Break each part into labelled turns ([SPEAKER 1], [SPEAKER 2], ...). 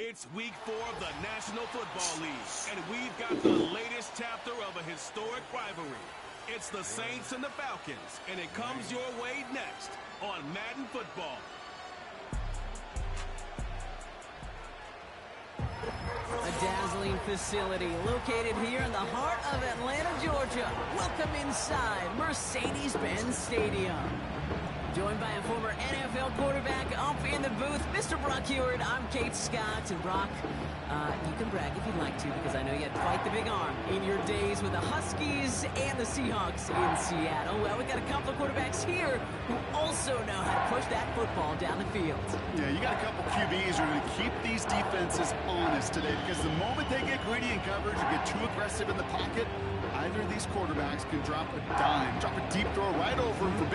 [SPEAKER 1] It's week 4 of the National Football League, and we've got the latest chapter of a historic rivalry. It's the Saints and the Falcons, and it comes your way next on Madden Football.
[SPEAKER 2] A dazzling facility located here in the heart of Atlanta, Georgia. Welcome inside Mercedes-Benz Stadium. Joined by a former NFL quarterback up in the booth, Mr. Brock Hewitt. I'm Kate Scott, and Brock, you can brag if you'd like to, because I know you had quite the big arm in your days with the Huskies and the Seahawks in Seattle. Well, we got a couple of quarterbacks here who also know how to push that football down the field.
[SPEAKER 3] Yeah, you got a couple QBs who are going to keep these defenses honest today, because the moment they get greedy in coverage or get too aggressive in the pocket, either of these quarterbacks can drop a dime, drop a deep throw right over them for big.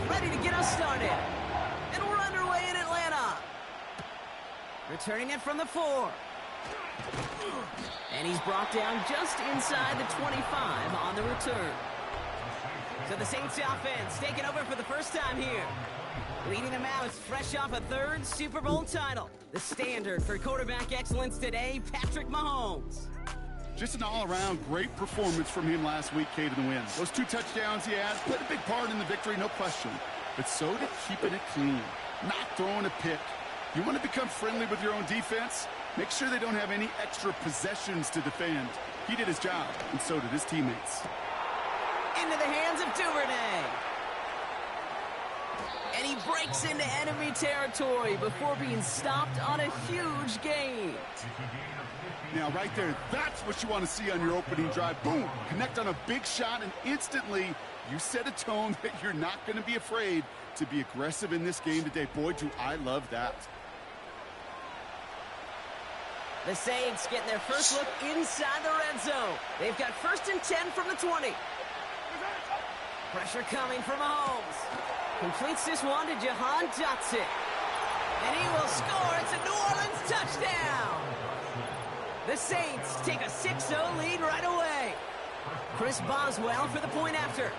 [SPEAKER 2] Ready to get us started. And we're underway in Atlanta. Returning it from the 4. And he's brought down just inside the 25 on the return. So the Saints offense taking over for the first time here. Leading them out fresh off a 3rd Super Bowl title. The standard for quarterback excellence today, Patrick Mahomes.
[SPEAKER 3] Just an all-around great performance from him last week, Kate, in the win. Those 2 touchdowns he had played a big part in the victory, no question. But so did keeping it clean, not throwing a pick. You want to become friendly with your own defense? Make sure they don't have any extra possessions to defend. He did his job, and so did his teammates.
[SPEAKER 2] Into the hands of Duvernay. And he breaks into enemy territory before being stopped on a huge gain.
[SPEAKER 3] Now, right there, that's what you want to see on your opening drive. Boom! Connect on a big shot, and instantly you set a tone that you're not going to be afraid to be aggressive in this game today. Boy, do I love that.
[SPEAKER 2] The Saints getting their first look inside the red zone. They've got 1st and 10 from the 20. Pressure coming from Mahomes. Completes this one to Jahan Dotson. And he will score. It's a New Orleans touchdown. The Saints take a 6-0 lead right away. Chris Boswell for the point after.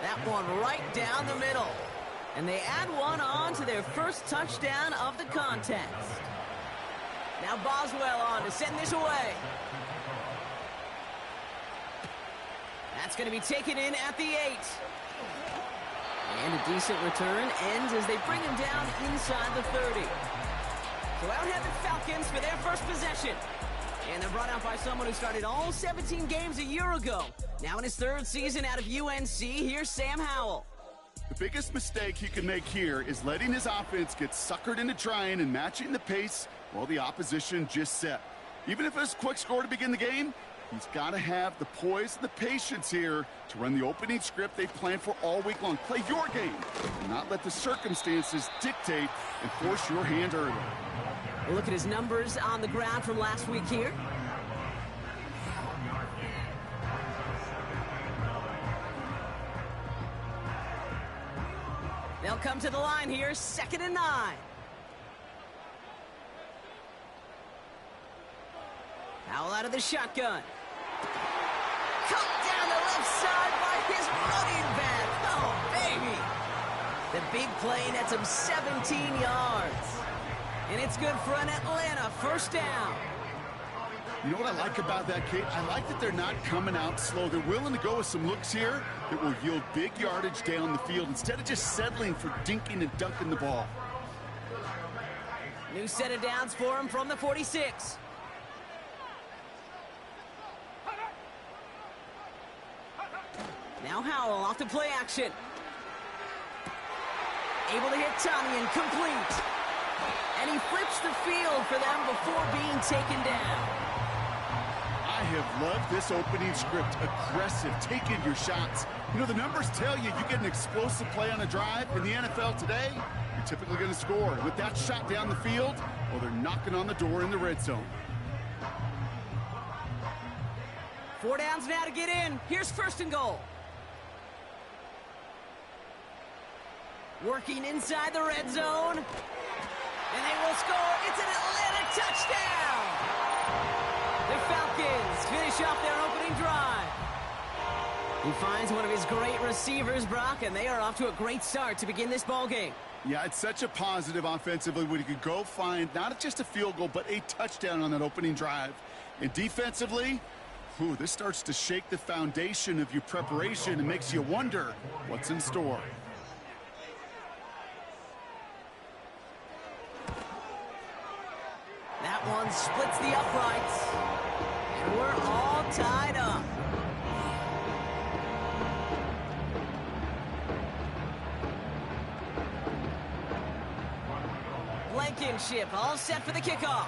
[SPEAKER 2] That one right down the middle. And they add one on to their first touchdown of the contest. Now Boswell on to send this away. That's going to be taken in at the 8. And a decent return ends as they bring him down inside the 30. So out head the Falcons for their first possession. And they're brought out by someone who started all 17 games a year ago. Now in his 3rd season out of UNC, here's Sam Howell.
[SPEAKER 3] The biggest mistake he can make here is letting his offense get suckered into trying and matching the pace while the opposition just set. Even if it's a quick score to begin the game, he's got to have the poise and the patience here to run the opening script they've planned for all week long. Play your game and not let the circumstances dictate and force your hand early.
[SPEAKER 2] We'll look at his numbers on the ground from last week here. They'll come to the line here, 2nd and 9. Howell out of the shotgun. Cut down the left side by his running back. Oh, baby. The big play nets him 17 yards. And it's good for an Atlanta 1st down.
[SPEAKER 3] You know what I like about that, Kate? I like that they're not coming out slow. They're willing to go with some looks here that will yield big yardage down the field instead of just settling for dinking and dunking the ball.
[SPEAKER 2] New set of downs for him from the 46. Now Howell off to play action. Able to hit Tommy and complete. And he flips the field for them before being taken down.
[SPEAKER 3] I have loved this opening script. Aggressive, taking your shots. You know, the numbers tell you get an explosive play on a drive. In the NFL today, you're typically going to score. With that shot down the field, well, they're knocking on the door in the red zone.
[SPEAKER 2] 4 downs now to get in. Here's 1st and goal. Working inside the red zone. And they will score. It's an Atlanta touchdown! The Falcons finish off their opening drive. He finds one of his great receivers, Brock, and they are off to a great start to begin this ballgame.
[SPEAKER 3] Yeah, it's such a positive offensively when you could go find not just a field goal, but a touchdown on that opening drive. And defensively, this starts to shake the foundation of your preparation and makes you wonder what's in store.
[SPEAKER 2] That one splits the uprights. And we're all tied up. Blankenship all set for the kickoff.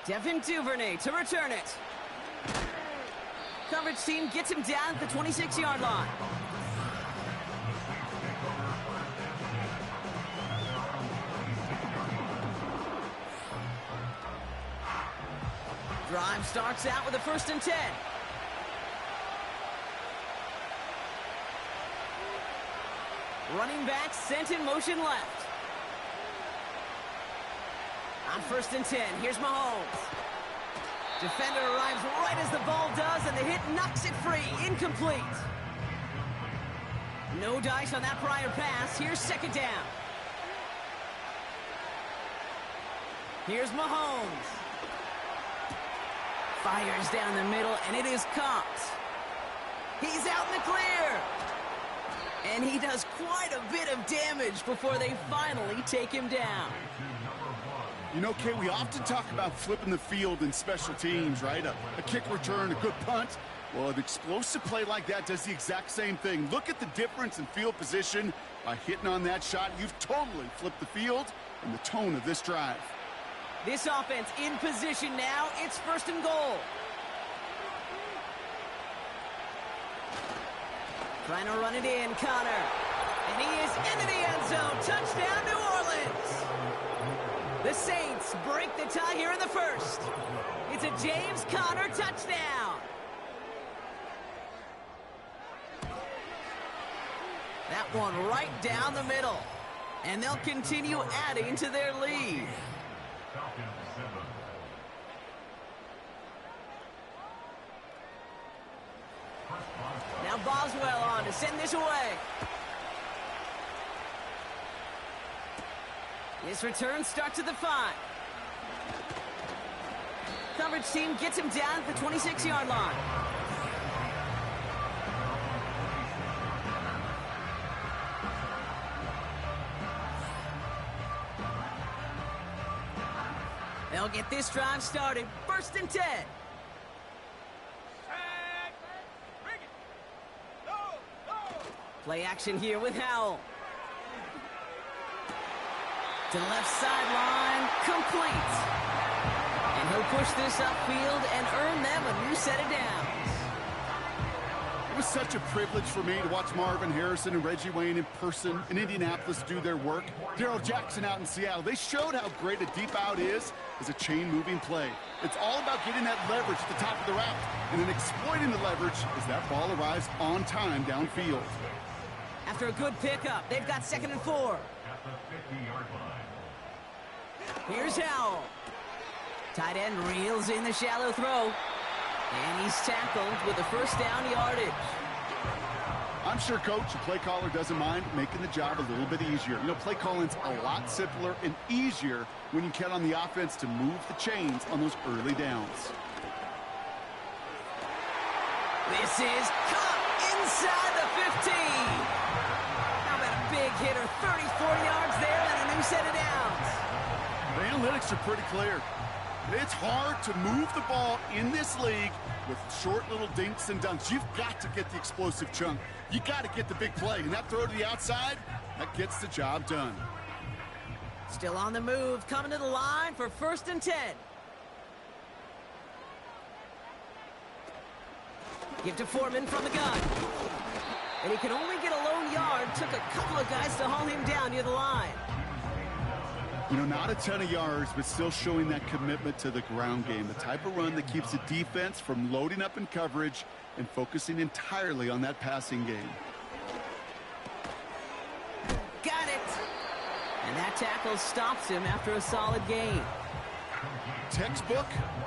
[SPEAKER 2] Devin Duvernay to return it. Coverage team gets him down at the 26-yard line. Drive starts out with a 1st and 10. Running back sent in motion left. On 1st and 10, here's Mahomes. Defender arrives right as the ball does, and the hit knocks it free. Incomplete. No dice on that prior pass. Here's 2nd down. Here's Mahomes. Fires down the middle, and it is caught. He's out in the clear. And he does quite a bit of damage before they finally take him down.
[SPEAKER 3] You know, Kay, we often talk about flipping the field in special teams, right? A kick return, a good punt. Well, an explosive play like that does the exact same thing. Look at the difference in field position. By hitting on that shot, you've totally flipped the field and the tone of this drive.
[SPEAKER 2] This offense in position now. It's 1st and goal. Trying to run it in, Connor. And he is into the end zone. Touchdown, New Orleans. The Saints break the tie here in the 1st. It's a James Conner touchdown. That one right down the middle. And they'll continue adding to their lead. Now Boswell on to send this away. This return starts at the 5. Coverage team gets him down at the 26-yard line. They'll get this drive started. 1st and 10. Play action here with Howell. To the left sideline, complete. And he'll push this upfield and earn them a new set of downs.
[SPEAKER 3] It was such a privilege for me to watch Marvin Harrison and Reggie Wayne in person in Indianapolis do their work. Darrell Jackson out in Seattle. They showed how great a deep out is as a chain-moving play. It's all about getting that leverage at the top of the route and then exploiting the leverage as that ball arrives on time downfield.
[SPEAKER 2] After a good pickup, they've got 2nd and 4. Here's Howell. Tight end reels in the shallow throw. And he's tackled with the 1st down yardage.
[SPEAKER 3] I'm sure, Coach, the play caller doesn't mind making the job a little bit easier. You know, play calling's a lot simpler and easier when you count on the offense to move the chains on those early downs.
[SPEAKER 2] This is caught inside the 15. How about a big hitter, 30, 40 yards there and a new set of downs.
[SPEAKER 3] The analytics are pretty clear. It's hard to move the ball in this league with short little dinks and dunks. You've got to get the explosive chunk. You got to get the big play. And that throw to the outside, that gets the job done.
[SPEAKER 2] Still on the move, coming to the line for 1st and 10. Give to Foreman from the gun. And he can only get a lone yard. Took a couple of guys to haul him down near the line.
[SPEAKER 3] You know, not a ton of yards, but still showing that commitment to the ground game. The type of run that keeps the defense from loading up in coverage and focusing entirely on that passing game.
[SPEAKER 2] Got it! And that tackle stops him after a solid gain.
[SPEAKER 3] Textbook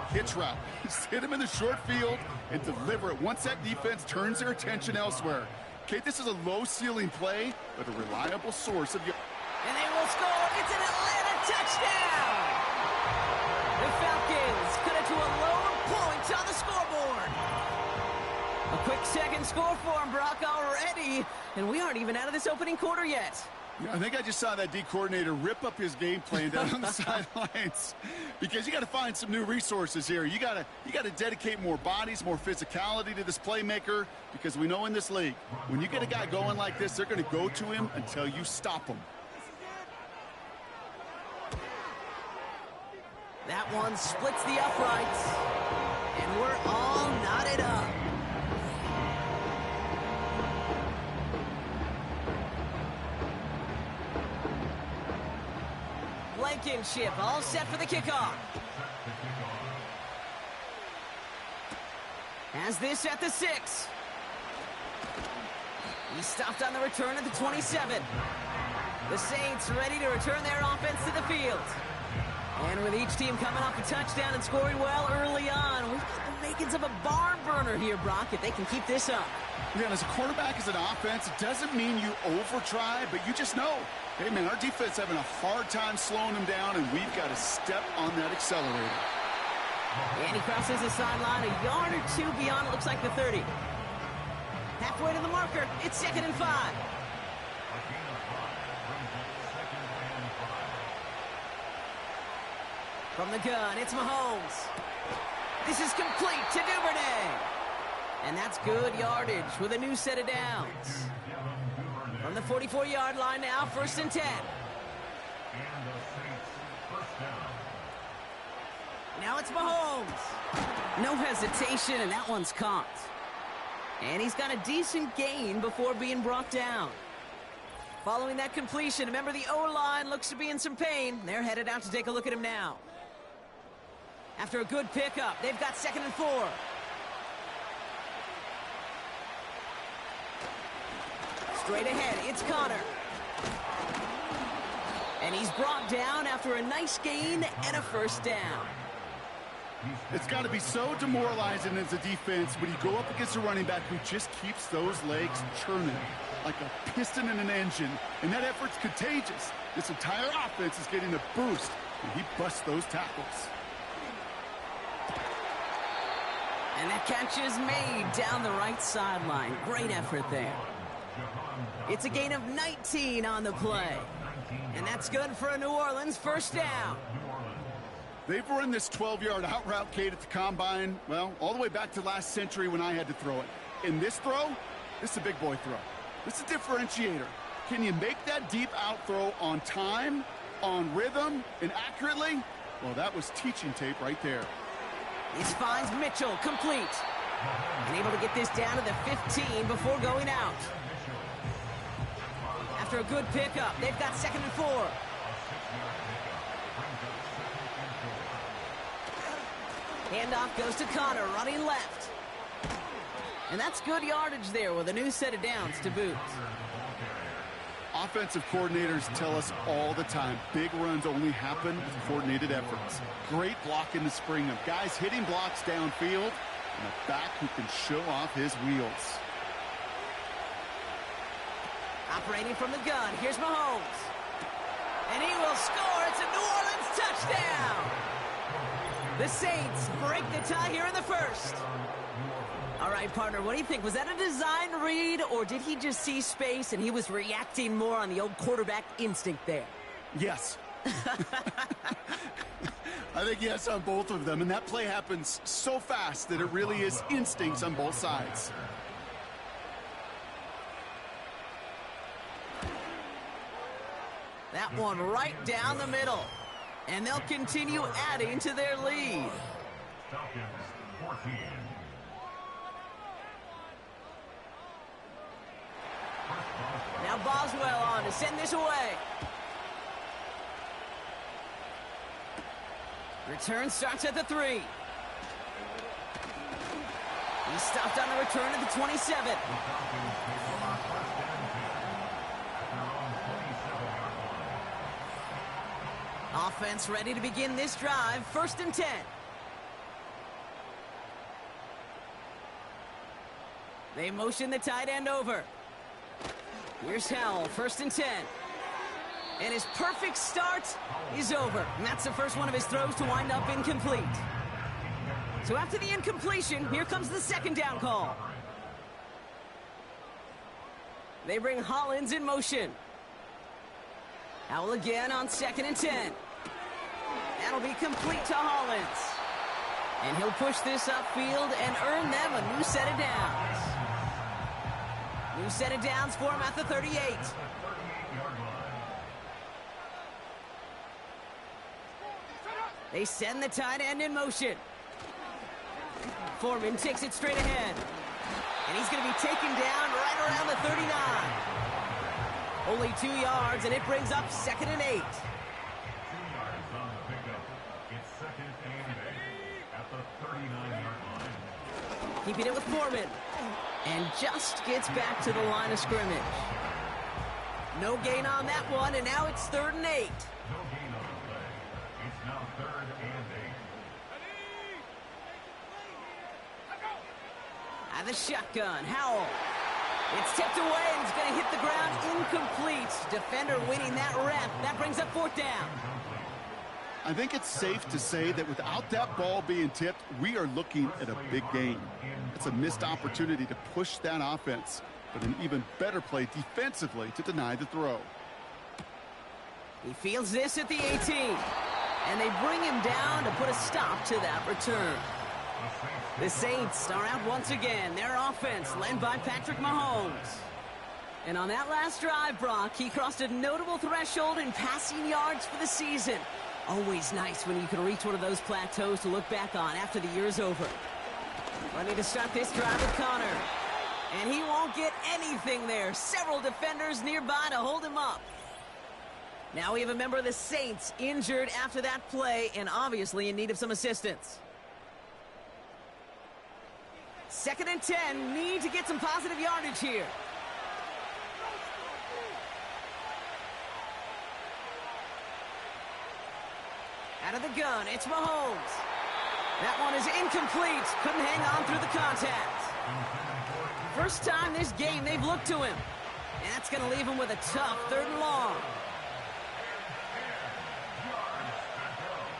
[SPEAKER 3] hitch route. Just hit him in the short field and deliver it once that defense turns their attention elsewhere. Okay, this is a low-ceiling play, but a reliable source of your...
[SPEAKER 2] And they will score. It's an Atlanta touchdown! The Falcons cut it to a lower point on the scoreboard. A quick second score for him, Brock, already. And we aren't even out of this opening quarter yet.
[SPEAKER 3] Yeah, I think I just saw that D coordinator rip up his game plan down on the sidelines, because you got to find some new resources here. You got to dedicate more bodies, more physicality to this playmaker, because we know in this league, when you get a guy going like this, they're going to go to him until you stop him.
[SPEAKER 2] That one splits the uprights, and we're all knotted up. Blankenship all set for the kickoff. Has this at the 6. He stopped on the return at the 27. The Saints ready to return their offense to the field. And with each team coming off a touchdown and scoring well early on, we've got the makings of a barn burner here, Brock, if they can keep this up.
[SPEAKER 3] Yeah, as a quarterback, as an offense, it doesn't mean you over-try, but you just know, hey, man, our defense having a hard time slowing them down, and we've got to step on that accelerator.
[SPEAKER 2] And he crosses the sideline a yard or two beyond, it looks like the 30. Halfway to the marker, it's 2nd and 5. From the gun, it's Mahomes. This is complete to Duvernay. And that's good yardage with a new set of downs. From the 44-yard line now, 1st and 10. Now it's Mahomes. No hesitation, and that one's caught. And he's got a decent gain before being brought down. Following that completion, remember the O-line looks to be in some pain. They're headed out to take a look at him now. After a good pickup, they've got 2nd and 4. Straight ahead, it's Connor. And he's brought down after a nice gain and a 1st down.
[SPEAKER 3] It's got to be so demoralizing as a defense when you go up against a running back who just keeps those legs churning like a piston in an engine. And that effort's contagious. This entire offense is getting a boost, and he busts those tackles.
[SPEAKER 2] And that catch is made down the right sideline. Great effort there. It's a gain of 19 on the play. And that's good for a New Orleans 1st down.
[SPEAKER 3] They've run this 12-yard out route, Kate, at the combine, well, all the way back to last century when I had to throw it. In this throw, this is a big boy throw. This is a differentiator. Can you make that deep out throw on time, on rhythm, and accurately? Well, that was teaching tape right there.
[SPEAKER 2] This finds Mitchell complete. And able to get this down to the 15 before going out. After a good pickup, they've got 2nd and 4. Handoff goes to Connor, running left. And that's good yardage there with a new set of downs to boot.
[SPEAKER 3] Offensive coordinators tell us all the time, big runs only happen with coordinated efforts. Great block in the spring of guys hitting blocks downfield and a back who can show off his wheels.
[SPEAKER 2] Operating from the gun, here's Mahomes. And he will score. It's a New Orleans touchdown. The Saints break the tie here in the 1st. All right, partner, what do you think? Was that a design read, or did he just see space and he was reacting more on the old quarterback instinct there?
[SPEAKER 3] Yes. I think yes on both of them, and that play happens so fast that it really is instincts on both sides.
[SPEAKER 2] That one right down the middle. And they'll continue adding to their lead. Now Boswell on to send this away. Return starts at the 3. He stopped on the return at the 27. Offense ready to begin this drive. 1st and 10. They motion the tight end over. Here's Howell, 1st and 10. And his perfect start is over. And that's the first one of his throws to wind up incomplete. So after the incompletion, here comes the 2nd down call. They bring Hollins in motion. Howell again on 2nd and 10. That'll be complete to Hollins. And he'll push this upfield and earn them a new set of downs. New set of downs for him at the 38. They send the tight end in motion. Foreman takes it straight ahead. And he's going to be taken down right around the 39. Only 2 yards, and it brings up 2nd and 8.
[SPEAKER 4] 2 yards on the pickup. It's 2nd and 8 at the 39-yard line.
[SPEAKER 2] Keeping it with Foreman. And just gets back to the line of scrimmage. No gain on that one, and now it's 3rd and 8.
[SPEAKER 4] No gain on the play. It's now 3rd and 8.
[SPEAKER 2] Out of the shotgun, Howell. It's tipped away, and it's going to hit the ground incomplete. Defender winning that rep. That brings up 4th down.
[SPEAKER 3] I think it's safe to say that without that ball being tipped, we are looking at a big game. It's a missed opportunity to push that offense, but an even better play defensively to deny the throw.
[SPEAKER 2] He fields this at the 18, and they bring him down to put a stop to that return. The Saints are out once again. Their offense led by Patrick Mahomes. And on that last drive, Brock, he crossed a notable threshold in passing yards for the season. Always nice when you can reach one of those plateaus to look back on after the year's over. Ready to start this drive with Connor. And he won't get anything there. Several defenders nearby to hold him up. Now we have a member of the Saints injured after that play and obviously in need of some assistance. 2nd and 10, need to get some positive yardage here. Out of the gun, it's Mahomes. That one is incomplete. Couldn't hang on through the contact. First time this game they've looked to him. And that's going to leave him with a tough 3rd and long.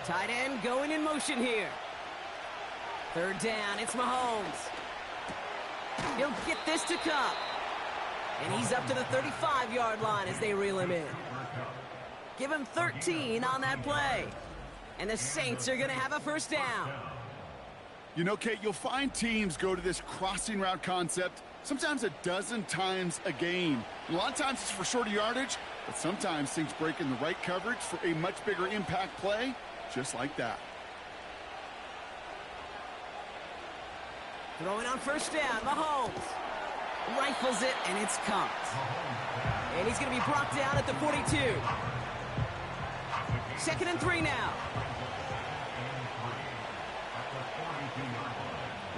[SPEAKER 2] Tight end going in motion here. 3rd down, it's Mahomes. He'll get this to Cup. And he's up to the 35-yard line as they reel him in. Give him 13 on that play. And the Saints are going to have a 1st down.
[SPEAKER 3] You know, Kate, you'll find teams go to this crossing route concept sometimes a dozen times a game. A lot of times it's for shorter yardage, but sometimes things break in the right coverage for a much bigger impact play, just like that.
[SPEAKER 2] Throwing on 1st down, Mahomes. Rifles it, and it's caught. And he's going to be brought down at the 42. 2nd and 3 now.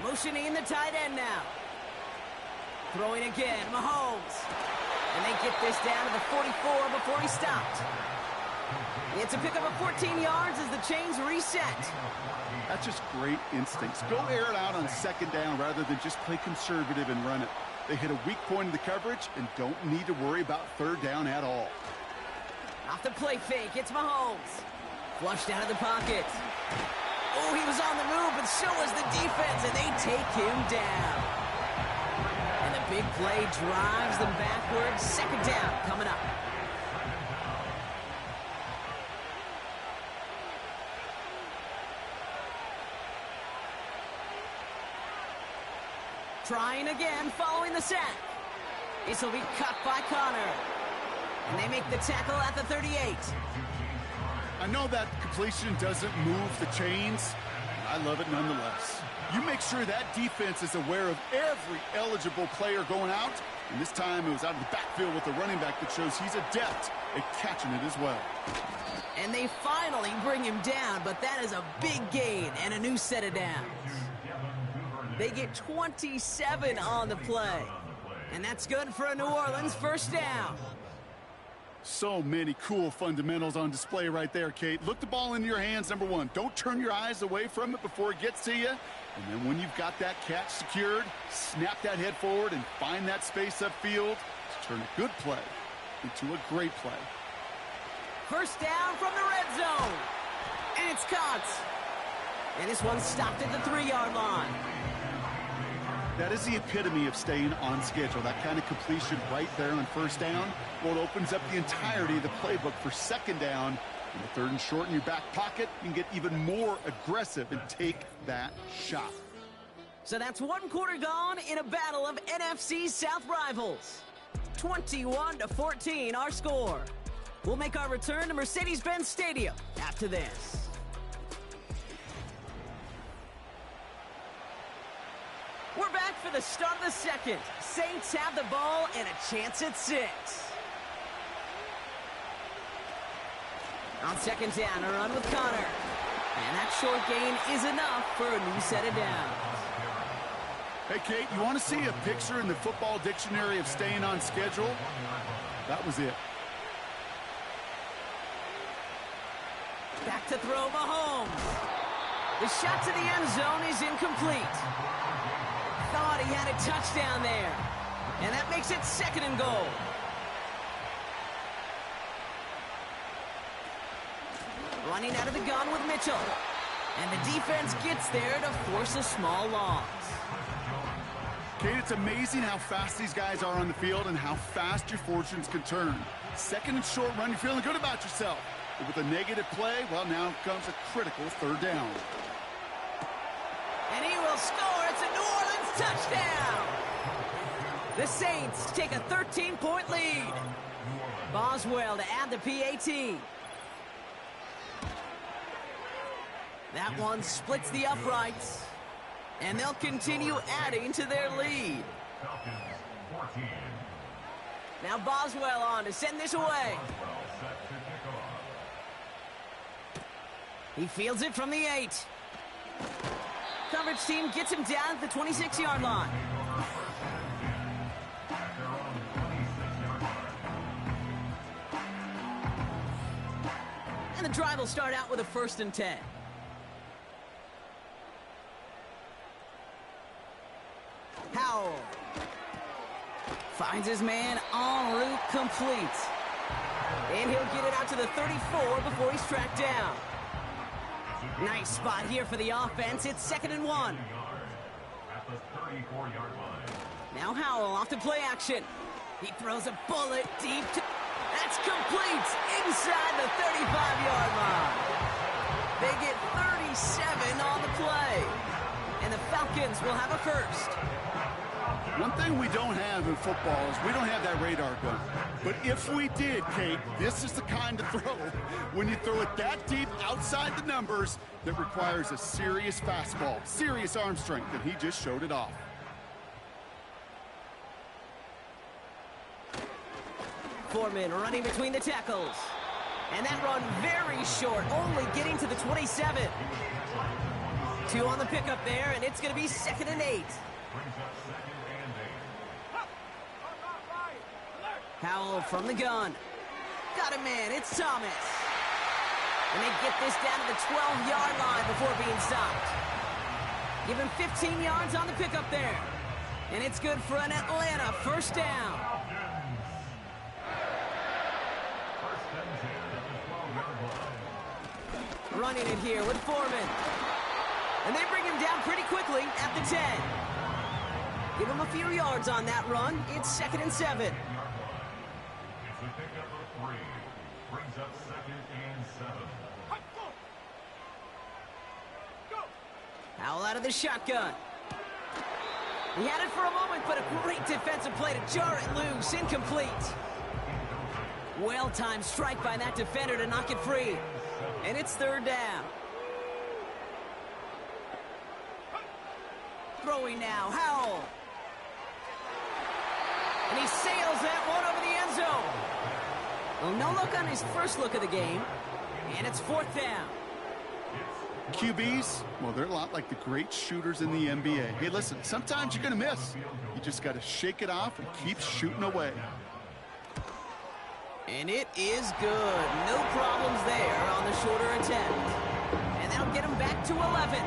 [SPEAKER 2] Motioning the tight end now. Throwing again, Mahomes. And they get this down to the 44 before he stopped. It's a pickup of 14 yards as the chains reset.
[SPEAKER 3] That's just great instincts. Go air it out on 2nd down rather than just play conservative and run it. They hit a weak point in the coverage and don't need to worry about 3rd down at all.
[SPEAKER 2] Off the play fake, it's Mahomes. Flushed out of the pocket. Oh, he was on the move, but so was the defense, and they take him down. And the big play drives them backwards. 2nd down coming up. Trying again, following the sack. This will be cut by Connor. And they make the tackle at the 38.
[SPEAKER 3] I know that completion doesn't move the chains. I love it nonetheless. You make sure that defense is aware of every eligible player going out. And this time it was out of the backfield with the running back that shows he's adept at catching it as well.
[SPEAKER 2] And they finally bring him down, but that is a big gain and a new set of downs. They get 27 on the play. And that's good for a New Orleans first down.
[SPEAKER 3] So many cool fundamentals on display right there, Kate. Look the ball into your hands, number one. Don't turn your eyes away from it before it gets to you. And then when you've got that catch secured, snap that head forward and find that space upfield to turn a good play into a great play.
[SPEAKER 2] First down from the red zone. And it's caught. And this one stopped at the 3-yard line.
[SPEAKER 3] That is the epitome of staying on schedule. That kind of completion right there on first down. Well, it opens up the entirety of the playbook for second down. In the third and short in your back pocket, you can get even more aggressive and take that shot.
[SPEAKER 2] So that's one quarter gone in a battle of NFC South rivals. 21-14 our score. We'll make our return to Mercedes-Benz Stadium after this. We're back for the start of the second. Saints have the ball and a chance at 6. On second down, a run with Connor. And that short gain is enough for a new set of downs.
[SPEAKER 3] Hey, Kate, you want to see a picture in the football dictionary of staying on schedule? That was it.
[SPEAKER 2] Back to throw Mahomes. The shot to the end zone is incomplete. Thought he had a touchdown there. And that makes it second and goal. Running out of the gun with Mitchell. And the defense gets there to force a small loss.
[SPEAKER 3] Kate, it's amazing how fast these guys are on the field and how fast your fortunes can turn. Second and short run, you're feeling good about yourself. But with a negative play, well, now comes a critical third down.
[SPEAKER 2] And he will score. It's a New Orleans touchdown. The Saints take a 13-point lead. Boswell to add the PAT. That one splits the uprights. And they'll continue adding to their lead. Now Boswell on to send this away. He fields it from the 8. Coverage team gets him down at the 26-yard line. And the drive will start out with a 1st and 10. Howell finds his man en route complete. And he'll get it out to the 34 before he's tracked down. Nice spot here for the offense. It's 2nd and 1.
[SPEAKER 4] At the 34-yard line.
[SPEAKER 2] Now Howell off to play action. He throws a bullet deep to... That's complete inside the 35-yard line. They get 37 on the play. And the Falcons will have a first.
[SPEAKER 3] One thing we don't have in football is we don't have that radar gun. But if we did, Kate, this is the kind of throw, when you throw it that deep outside the numbers, that requires a serious fastball, serious arm strength, and he just showed it off.
[SPEAKER 2] Foreman running between the tackles. And that run very short, only getting to the 27. 2 on the pickup there, and it's going to be 2nd and 8. Howell from the gun. Got a man, it's Thomas. And they get this down to the 12-yard line before being stopped. Give him 15 yards on the pickup there. And it's good for an Atlanta first down. Running it here with Foreman. And they bring him down pretty quickly at the 10. Give him a few yards on that run. It's 2nd and 7.
[SPEAKER 4] It's a pickup of 3. Brings up 2nd and 7.
[SPEAKER 2] Howell out of the shotgun. He had it for a moment, but a great defensive play to jar it loose. Incomplete. Well-timed strike by that defender to knock it free. And it's 3rd down. Throwing now, Howell. And he sails that one over the end zone. Well, no look on his first look of the game. And it's 4th down.
[SPEAKER 3] QBs, well, they're a lot like the great shooters in the NBA. Hey, listen, sometimes you're going to miss. You just got to shake it off and keep shooting away.
[SPEAKER 2] And it is good. No problems there on the shorter attempt. And that'll get him back to 11.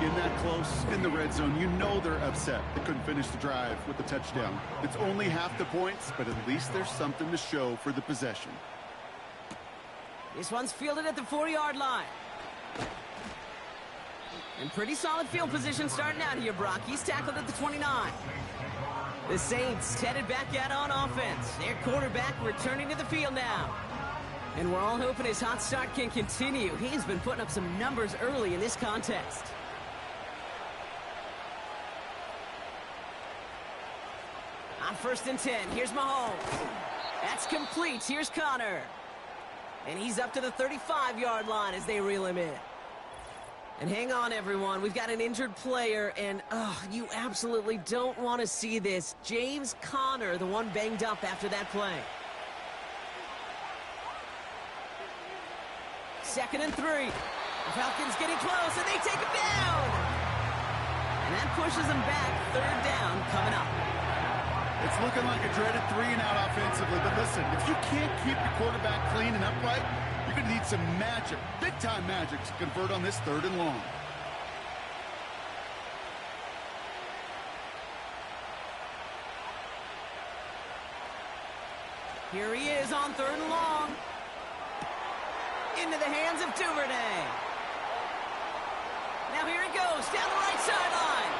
[SPEAKER 3] In that close, in the red zone, you know they're upset. They couldn't finish the drive with the touchdown. It's only half the points, but at least there's something to show for the possession.
[SPEAKER 2] This one's fielded at the 40-yard line. And pretty solid field position starting out here, Brock. He's tackled at the 29. The Saints headed back out on offense. Their quarterback returning to the field now. And we're all hoping his hot start can continue. He's been putting up some numbers early in this contest. On 1st and 10, here's Mahomes. That's complete. Here's Connor. And he's up to the 35-yard line as they reel him in. And hang on, everyone. We've got an injured player, and you absolutely don't want to see this. James Conner, the one banged up after that play. 2nd and 3. The Falcons getting close, and they take him down. And that pushes them back. 3rd down coming up.
[SPEAKER 3] It's looking like a dreaded 3-and-out offensively, but listen, if you can't keep your quarterback clean and upright, you're going to need some magic, big-time magic, to convert on this 3rd and long.
[SPEAKER 2] Here he is on 3rd and long. Into the hands of Duvernay. Now here he goes, down the right sideline.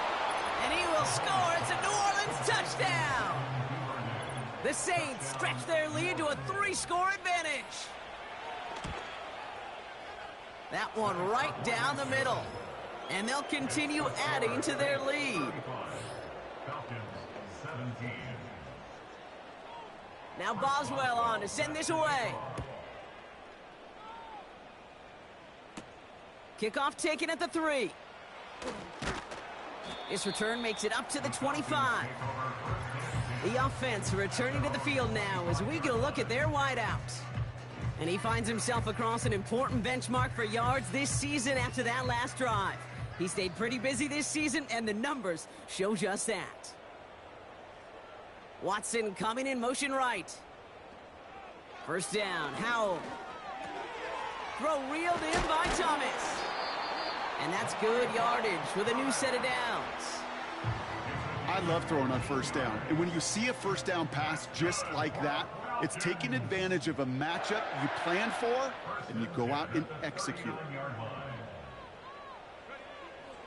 [SPEAKER 2] And he will score. It's a New Orleans touchdown. The Saints stretch their lead to a 3-score advantage. That one right down the middle. And they'll continue adding to their lead. Now Boswell on to send this away. Kickoff taken at the 3. This return makes it up to the 25. The offense returning to the field now as we get a look at their wideouts. And he finds himself across an important benchmark for yards this season after that last drive. He stayed pretty busy this season, and the numbers show just that. Watson coming in motion right. 1st down, Howell. Throw reeled in by Thomas. And that's good yardage with a new set of downs.
[SPEAKER 3] I love throwing on 1st down. And when you see a 1st down pass just like that, it's taking advantage of a matchup you plan for, and you go out and execute.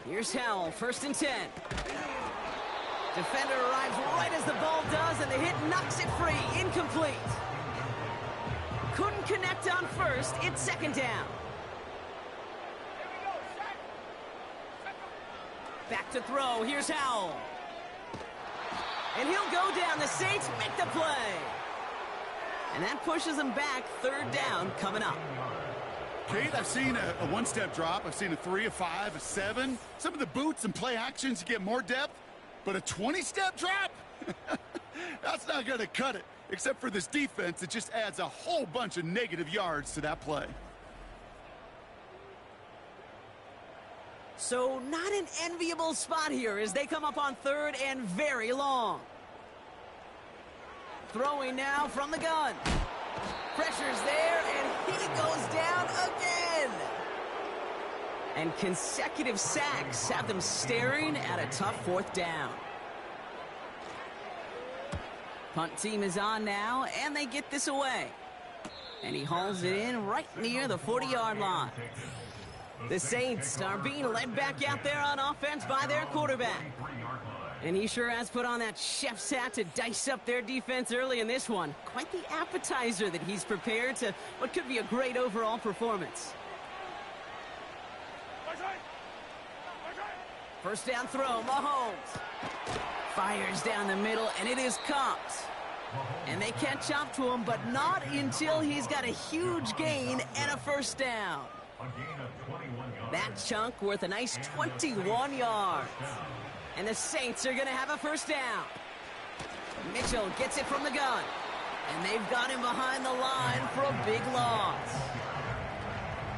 [SPEAKER 2] Here's Howell, 1st and 10. Defender arrives right as the ball does, and the hit knocks it free. Incomplete. Couldn't connect on 1st. It's 2nd down. Back to throw. Here's Howell. And he'll go down. The Saints make the play. And that pushes them back. 3rd down coming up.
[SPEAKER 3] Kate, I've seen a 1-step drop. I've seen a 3, a 5, a 7. Some of the boots and play actions, you get more depth. But a 20-step drop? That's not going to cut it. Except for this defense, it just adds a whole bunch of negative yards to that play.
[SPEAKER 2] So not an enviable spot here as they come up on 3rd and very long. Throwing now from the gun. Pressure's there, and he goes down again. And consecutive sacks have them staring at a tough 4th down. Punt team is on now, and they get this away. And he hauls it in right near the 40-yard line. The Saints are being led back out there on offense by their quarterback. And he sure has put on that chef's hat to dice up their defense early in this one. Quite the appetizer that he's prepared to what could be a great overall performance. 1st down throw, Mahomes. Fires down the middle, and it is caught. And they catch up to him, but not until he's got a huge gain and a 1st down. That chunk worth a nice 21 yards. And the Saints are going to have a 1st down. Mitchell gets it from the gun. And they've got him behind the line for a big loss.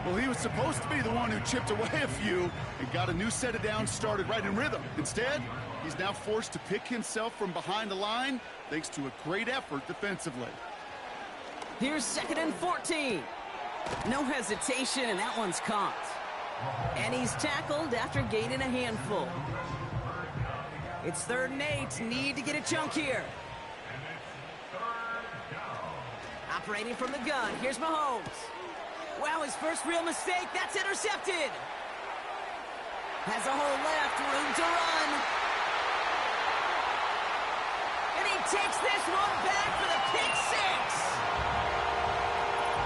[SPEAKER 3] Well, he was supposed to be the one who chipped away a few and got a new set of downs started right in rhythm. Instead, he's now forced to pick himself from behind the line thanks to a great effort defensively.
[SPEAKER 2] Here's 2nd and 14. No hesitation, and that one's caught. And he's tackled after gaining a handful. It's 3rd and 8. Need to get a chunk here. Operating from the gun, here's Mahomes. Wow, his first real mistake. That's intercepted. Has a hole left, room to run. And he takes this one back for the pick six.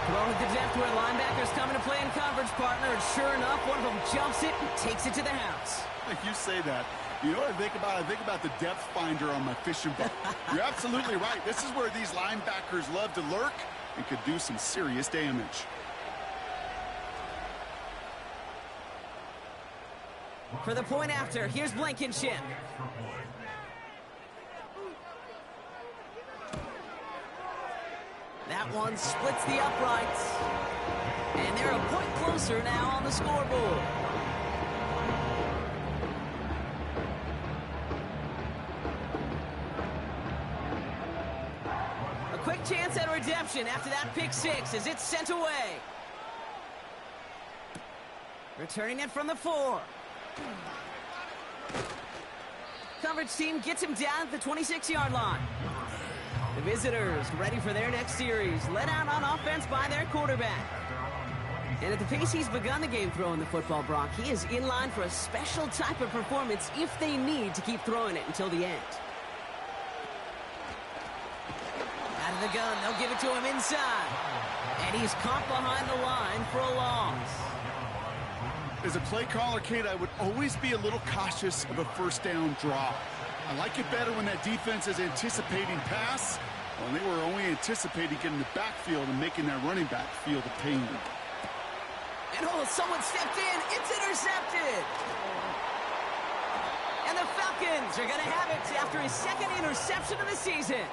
[SPEAKER 2] Throwing it to depth where linebackers coming to play in coverage, partner. And sure enough, one of them jumps it and takes it to the house.
[SPEAKER 3] You say that. You know what I think about? I think about the depth finder on my fishing boat. You're absolutely right. This is where these linebackers love to lurk and could do some serious damage.
[SPEAKER 2] For the point after, here's Blankenship. That one splits the uprights. And they're a point closer now on the scoreboard. A quick chance at redemption after that pick six as it's sent away. Returning it from the 4. Coverage team gets him down at the 26-yard line. The visitors ready for their next series, led out on offense by their quarterback. And at the pace he's begun the game throwing the football, Brock, he is in line for a special type of performance if they need to keep throwing it until the end. Out of the gun, they'll give it to him inside. And he's caught behind the line for a loss.
[SPEAKER 3] As a play caller, Kate, I would always be a little cautious of a first down draw. I like it better when that defense is anticipating pass, when they were only anticipating getting the backfield and making that running back feel the pain.
[SPEAKER 2] And oh, someone stepped in. It's intercepted. And the Falcons are going to have it after his 2nd interception of the season.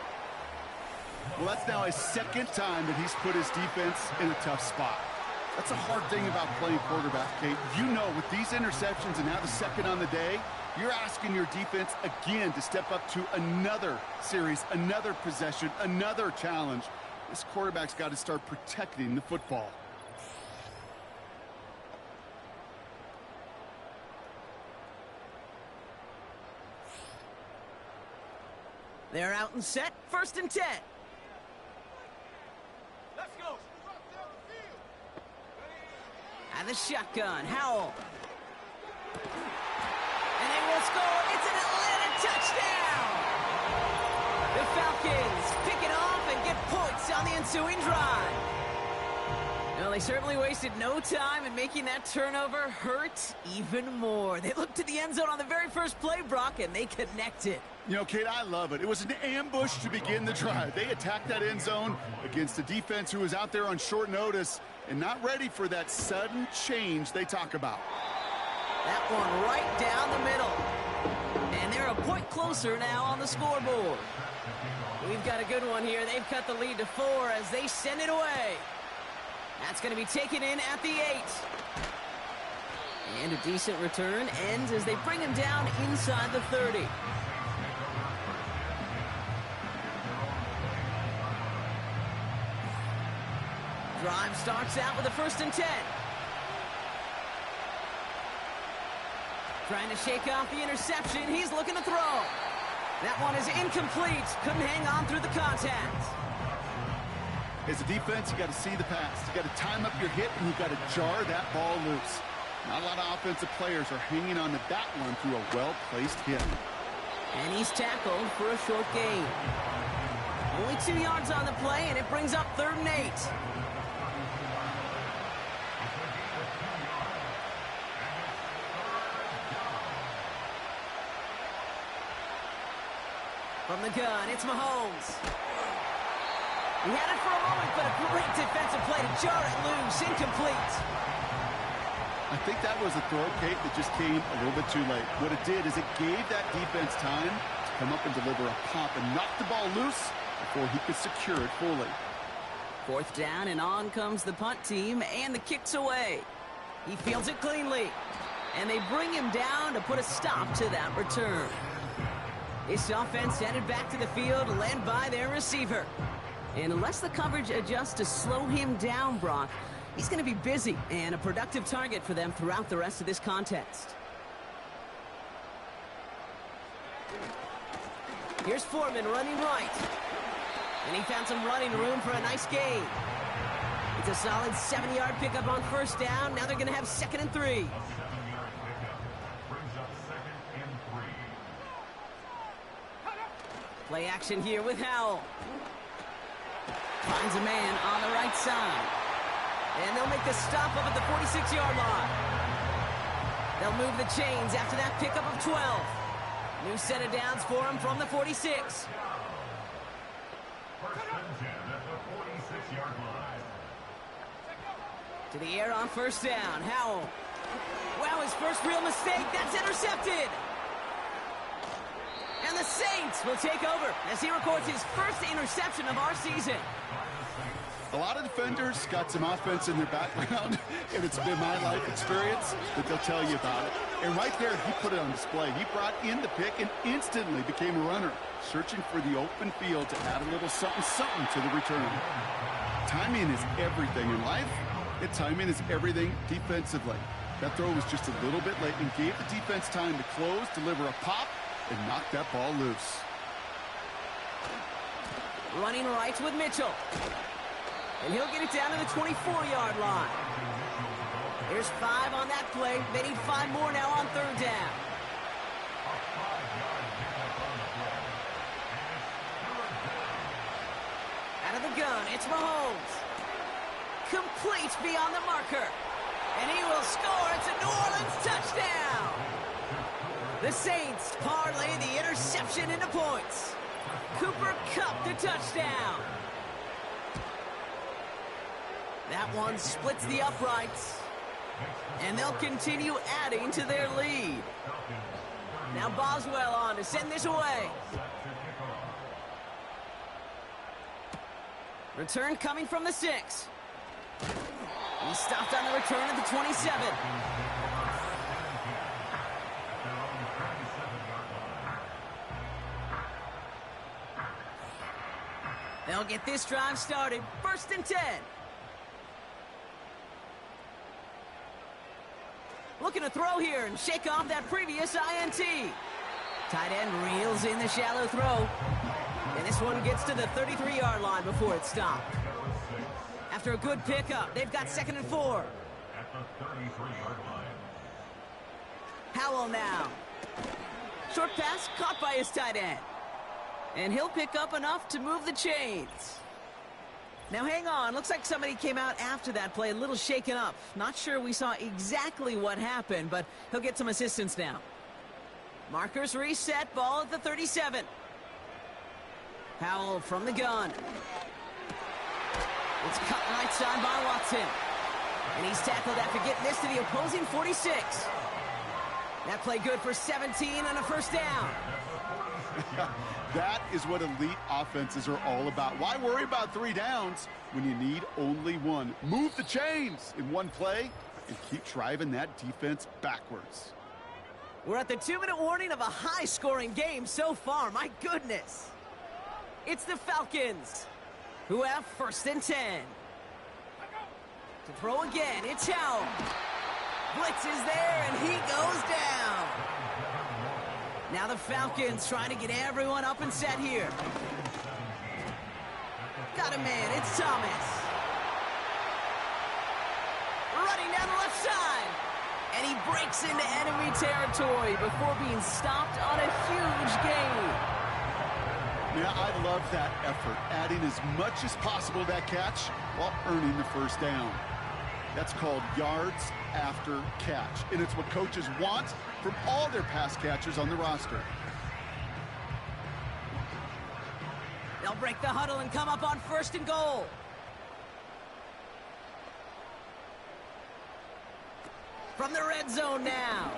[SPEAKER 3] Well, that's now his 2nd time that he's put his defense in a tough spot. That's a hard thing about playing quarterback, Kate. You know, with these interceptions and now the 2nd on the day, you're asking your defense again to step up to another series, another possession, another challenge. This quarterback's got to start protecting the football.
[SPEAKER 2] They're out and set. 1st and 10.
[SPEAKER 1] Let's go.
[SPEAKER 2] And the shotgun, Howell. And they will score. It's an Atlanta touchdown. The Falcons pick it off and get points on the ensuing drive. Well, they certainly wasted no time in making that turnover hurt even more. They looked to the end zone on the very first play, Brock, and they connected.
[SPEAKER 3] You know, Kate, I love it. It was an ambush to begin the drive. They attacked that end zone against a defense who was out there on short notice and not ready for that sudden change they talk about.
[SPEAKER 2] That one right down the middle. And they're a point closer now on the scoreboard. We've got a good one here. They've cut the lead to 4 as they send it away. That's going to be taken in at the 8. And a decent return ends as they bring him down inside the 30. Drive starts out with a 1st and 10. Trying to shake off the interception. He's looking to throw. That one is incomplete. Couldn't hang on through the contact.
[SPEAKER 3] As a defense, you got to see the pass. You got to time up your hit, and you got to jar that ball loose. Not a lot of offensive players are hanging on to that one through a well-placed hit.
[SPEAKER 2] And he's tackled for a short gain. Only 2 yards on the play, and it brings up 3rd and 8. From the gun, it's Mahomes. He had it for a moment, but a great defensive play to jar it loose. Incomplete.
[SPEAKER 3] I think that was a throw, Kate, that just came a little bit too late. What it did is it gave that defense time to come up and deliver a pop and knock the ball loose before he could secure it fully.
[SPEAKER 2] 4th down, and on comes the punt team, and the kick's away. He fields it cleanly, and they bring him down to put a stop to that return. This offense headed back to the field, led by their receiver. And unless the coverage adjusts to slow him down, Brock, he's going to be busy and a productive target for them throughout the rest of this contest. Here's Foreman running right. And he found some running room for a nice gain. It's a solid 7-yard pickup on 1st down. Now they're going to have 2nd and 3.
[SPEAKER 4] A 7-yard pickup brings up 2nd and 3.
[SPEAKER 2] Play action here with Howell. Finds a man on the right side. And they'll make the stop up at the 46-yard line. They'll move the chains after that pickup of 12. New set of downs for him from the 46.
[SPEAKER 4] 1st and 10 at the 46-yard line.
[SPEAKER 2] To the air on 1st down. Howell. Wow, his first real mistake. That's intercepted. And the Saints will take over as he records his first interception of our season.
[SPEAKER 3] A lot of defenders got some offense in their background, and it's been my life experience that they'll tell you about it. And right there, he put it on display. He brought in the pick and instantly became a runner, searching for the open field to add a little something to the return. Timing is everything in life, and timing is everything defensively. That throw was just a little bit late and gave the defense time to close, deliver a pop, and knock that ball loose.
[SPEAKER 2] Running right with Mitchell. And he'll get it down to the 24-yard line. There's 5 on that play. They need 5 more now on 3rd down. Out of the gun, it's Mahomes. Complete beyond the marker. And he will score. It's a New Orleans touchdown. The Saints parlay the interception into points. Cooper Kupp the touchdown. That one splits the uprights. And they'll continue adding to their lead. Now Boswell on to send this away. Return coming from the 6. He stopped on the return at the 27. They'll get this drive started. 1st and 10. Looking to throw here and shake off that previous INT. Tight end reels in the shallow throw. And this one gets to the 33-yard line before it stopped. After a good pickup, they've got 2nd and 4.
[SPEAKER 4] At the 33-yard line.
[SPEAKER 2] Howell now. Short pass caught by his tight end. And he'll pick up enough to move the chains. Now hang on, looks like somebody came out after that play a little shaken up. Not sure we saw exactly what happened, but he'll get some assistance now. Markers reset, ball at the 37. Howell from the gun. It's cut right side by Watson. And he's tackled after getting this to the opposing 46. That play good for 17 and a 1st down.
[SPEAKER 3] That is what elite offenses are all about. Why worry about 3 downs when you need only 1? Move the chains in one play and keep driving that defense backwards.
[SPEAKER 2] We're at the 2-minute warning of a high-scoring game so far. My goodness. It's the Falcons who have 1st and 10. To throw again, it's Howell. Blitz is there, and he goes down. Now the Falcons trying to get everyone up and set here. Got a man, it's Thomas. Running down the left side. And he breaks into enemy territory before being stopped on a huge gain.
[SPEAKER 3] Yeah, I love that effort, adding as much as possible to that catch while earning the 1st down. That's called yards after catch, and it's what coaches want from all their pass catchers on the roster.
[SPEAKER 2] They'll break the huddle and come up on 1st and goal. From the red zone now.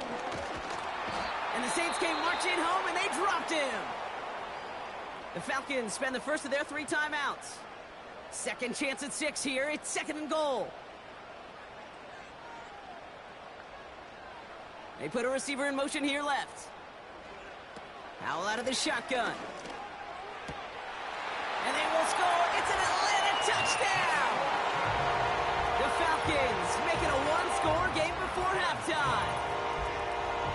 [SPEAKER 2] And the Saints came marching home, and they dropped him. The Falcons spend the first of their 3 timeouts. Second chance at 6 here. It's 2nd and goal. They put a receiver in motion here left. Howell out of the shotgun. And they will score. It's an Atlanta touchdown. The Falcons making a one-score game before halftime.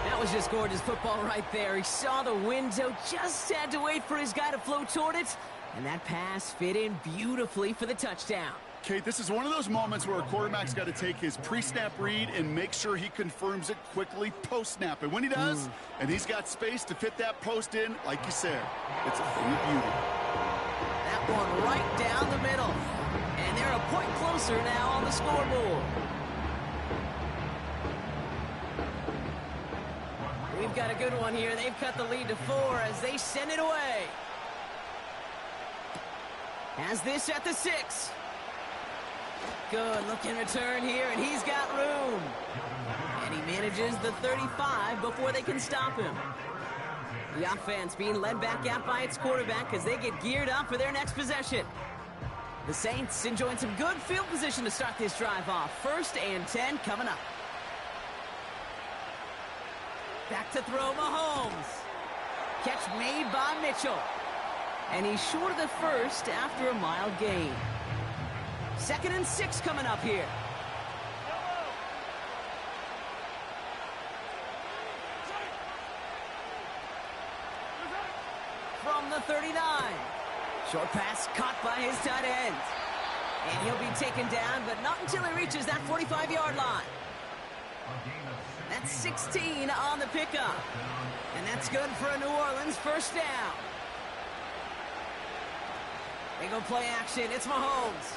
[SPEAKER 2] That was just gorgeous football right there. He saw the window, just had to wait for his guy to flow toward it, and that pass fit in beautifully for the touchdown.
[SPEAKER 3] Kate, this is one of those moments where a quarterback's got to take his pre-snap read and make sure he confirms it quickly post-snap. And when he does, and he's got space to fit that post in, like you said, it's a thing of beauty.
[SPEAKER 2] That one right down the middle. And they're a point closer now on the scoreboard. We've got a good one here. They've cut the lead to 4 as they send it away. Has this at the 6. Good looking return here, and he's got room. And he manages the 35 before they can stop him. The offense being led back out by its quarterback as they get geared up for their next possession. The Saints enjoying some good field position to start this drive off. 1st and 10 coming up. Back to throw Mahomes. Catch made by Mitchell. And he's short of the 1st after a mild gain. 2nd and 6 coming up here. From the 39. Short pass caught by his tight end. And he'll be taken down, but not until he reaches that 45-yard line. That's 16 on the pickup. And that's good for a New Orleans 1st down. They go play action. It's Mahomes.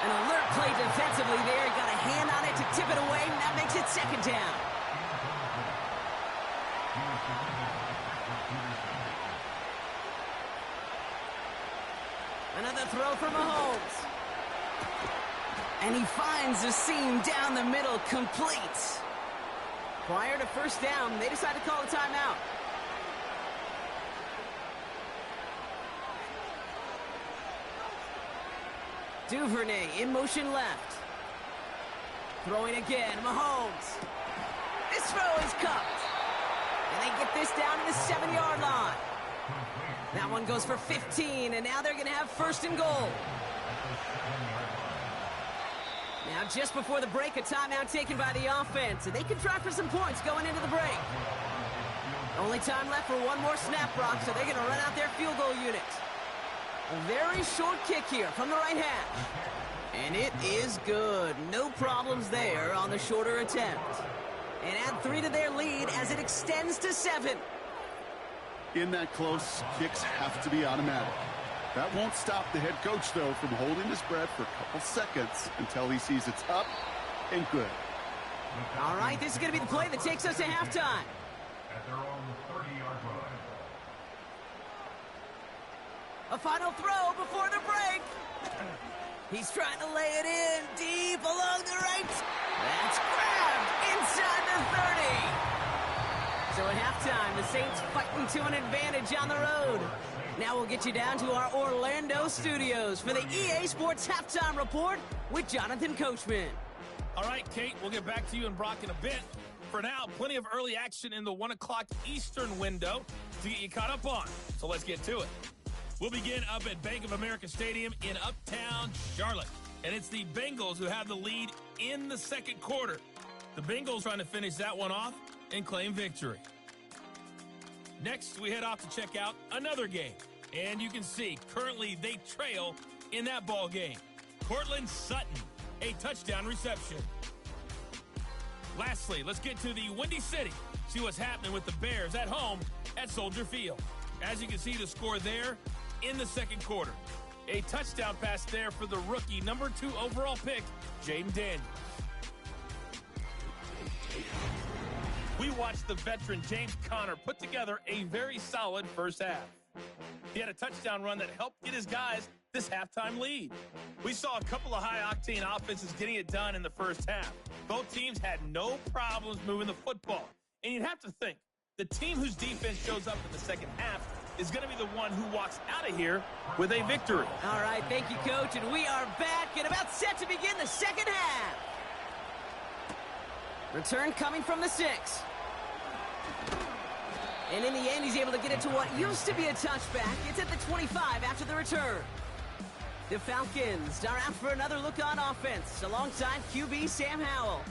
[SPEAKER 2] An alert play defensively there. He got a hand on it to tip it away, and that makes it 2nd down. Another throw for Mahomes. And he finds the seam down the middle complete. Prior to 1st down, they decide to call a timeout. Duvernay in motion left. Throwing again, Mahomes. This throw is cupped. And they get this down to the 7-yard line. That one goes for 15, and now they're going to have 1st and goal. Now, just before the break, a timeout taken by the offense, and they can try for some points going into the break. Only time left for one more snap, Brock, so they're going to run out their field goal unit. A very short kick here from the right hash. And it is good. No problems there on the shorter attempt. And add 3 to their lead as it extends to 7.
[SPEAKER 3] In that close, kicks have to be automatic. That won't stop the head coach, though, from holding his breath for a couple seconds until he sees it's up and good.
[SPEAKER 2] All right, this is going to be the play that takes us to halftime.
[SPEAKER 4] At their own 30-yard line.
[SPEAKER 2] A final throw before the break. He's trying to lay it in deep along the right. That's grabbed inside the 30. So at halftime, the Saints fighting to an advantage on the road. Now we'll get you down to our Orlando studios for the EA Sports Halftime Report with Jonathan Coachman.
[SPEAKER 5] All right, Kate, we'll get back to you and Brock in a bit. For now, plenty of early action in the 1 o'clock Eastern window to get you caught up on. So let's get to it. We'll begin up at Bank of America Stadium in Uptown Charlotte. And it's the Bengals who have the lead in the 2nd quarter. The Bengals trying to finish that one off and claim victory. Next, we head off to check out another game. And you can see, currently they trail in that ball game. Cortland Sutton, a touchdown reception. Lastly, let's get to the Windy City. See what's happening with the Bears at home at Soldier Field. As you can see, the score there in the 2nd quarter. A touchdown pass there for the rookie, number 2 overall pick, Jaden Daniels. We watched the veteran James Conner put together a very solid first half. He had a touchdown run that helped get his guys this halftime lead. We saw a couple of high-octane offenses getting it done in the first half. Both teams had no problems moving the football. And you'd have to think, The team whose defense shows up in the second half is going to be the one who walks out of here with a victory.
[SPEAKER 2] All right, thank you, Coach, and we are back and about set to begin the second half. Return coming from the 6. And in the end, he's able to get it to what used to be a touchback. It's at the 25 after the return. The Falcons are out for another look on offense alongside QB Sam Howell.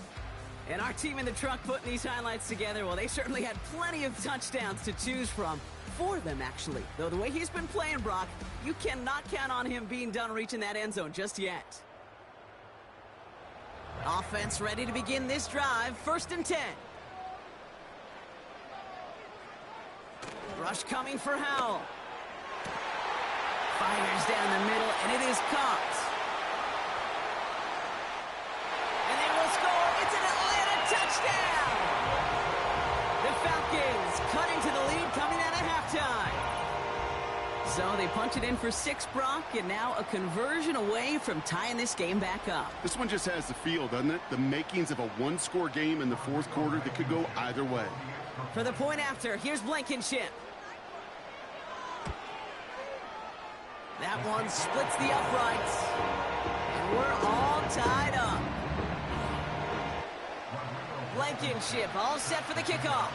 [SPEAKER 2] And our team in the truck putting these highlights together, well, they certainly had plenty of touchdowns to choose from. 4 of them, actually. Though the way he's been playing, Brock, you cannot count on him being done reaching that end zone just yet. Offense ready to begin this drive. 1st and 10. Rush coming for Howell. Fires down the middle, and it is caught. And they will score. It's an Atlanta touchdown! The Falcons cutting to the lead coming out of halftime. So they punch it in for 6, Brock, and now a conversion away from tying this game back up.
[SPEAKER 3] This one just has the feel, doesn't it? The makings of a one-score game in the 4th quarter that could go either way.
[SPEAKER 2] For the point after, here's Blankenship. That one splits the uprights. And we're all tied up. Blankenship all set for the kickoff.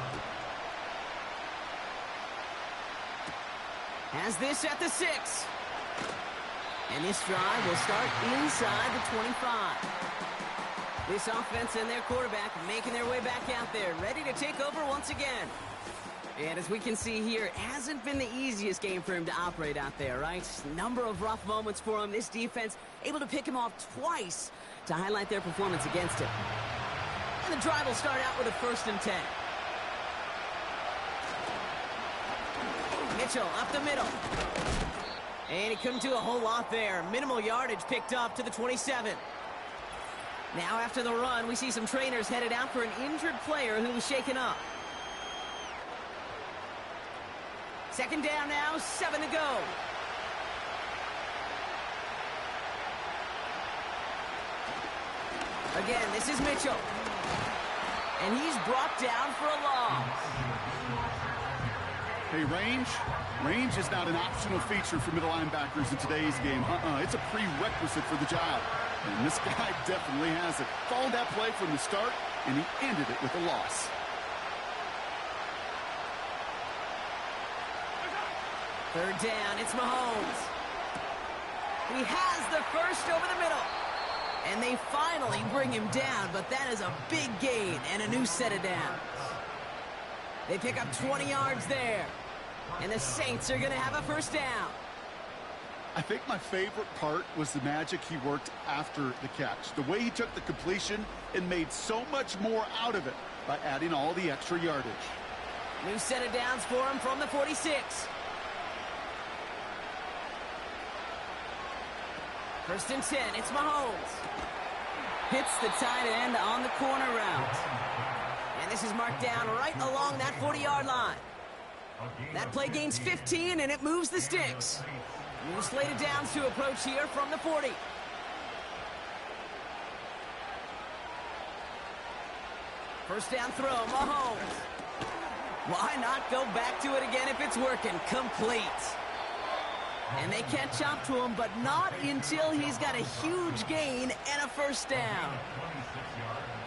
[SPEAKER 2] Has this at the 6. And this drive will start inside the 25. This offense and their quarterback making their way back out there, ready to take over once again. And as we can see here, it hasn't been the easiest game for him to operate out there, right? Number of rough moments for him. This defense able to pick him off twice to highlight their performance against him. And the drive will start out with a 1st and 10. Mitchell up the middle. And he couldn't do a whole lot there. Minimal yardage picked up to the 27. Now after the run, we see some trainers headed out for an injured player who was shaken up. 2nd down now, 7 to go. Again, this is Mitchell. And he's brought down for a loss.
[SPEAKER 3] Hey, range is not an optional feature for middle linebackers in today's game. It's a prerequisite for the job. And this guy definitely has it. Followed that play from the start, and he ended it with a loss.
[SPEAKER 2] 3rd down, it's Mahomes. He has the 1st over the middle. And they finally bring him down, but that is a big gain and a new set of downs. They pick up 20 yards there. And the Saints are going to have a 1st down.
[SPEAKER 3] I think my favorite part was the magic he worked after the catch. The way he took the completion and made so much more out of it by adding all the extra yardage.
[SPEAKER 2] New set of downs for him from the 46. 1st and 10, it's Mahomes. Hits the tight end on the corner route. And this is marked down right along that 40-yard line. That play gains 15, and it moves the sticks. New slated downs to approach here from the 40. First down throw, Mahomes. Why not go back to it again if it's working? Complete. And they catch up to him, but not until he's got a huge gain and a 1st down.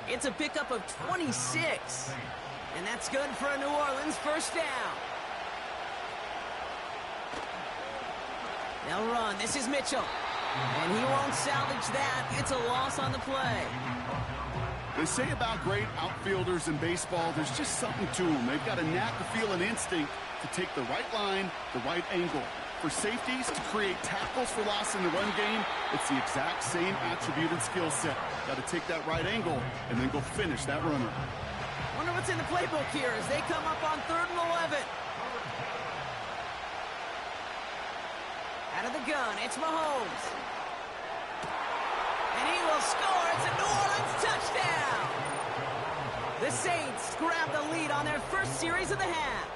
[SPEAKER 2] It's a pickup of 26. And that's good for a New Orleans 1st down. They'll run. This is Mitchell. And he won't salvage that. It's a loss on the play.
[SPEAKER 3] They say about great outfielders in baseball, there's just something to them. They've got a knack, a feel, an instinct to take the right line, the right angle. For safeties to create tackles for loss in the run game, it's the exact same attributed skill set. Got to take that right angle and then go finish that runner.
[SPEAKER 2] Wonder what's in the playbook here as they come up on 3rd and 11. Out of the gun, it's Mahomes. And he will score. It's a New Orleans touchdown. The Saints grab the lead on their 1st series of the half.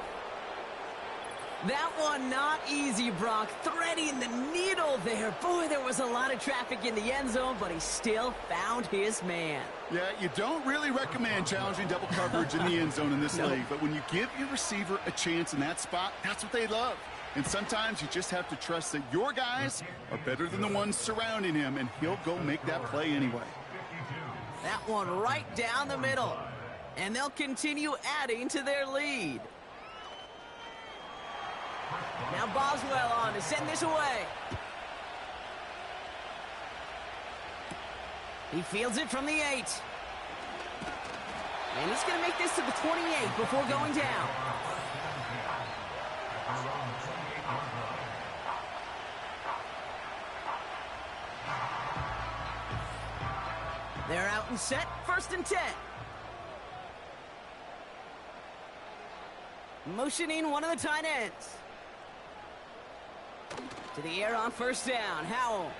[SPEAKER 2] That one not easy, Brock. Threading the needle there. Boy, there was a lot of traffic in the end zone, but he still found his man.
[SPEAKER 3] Yeah, you don't really recommend challenging double coverage in the end zone in this league, but when you give your receiver a chance in that spot, that's what they love. And sometimes you just have to trust that your guys are better than the ones surrounding him, and he'll go make that play anyway.
[SPEAKER 2] That one right down the middle. And they'll continue adding to their lead. Now Boswell on to send this away. He fields it from the 8. And he's going to make this to the 28 before going down. They're out and set, 1st and 10. Motioning one of the tight ends. To the air on 1st down. Howell.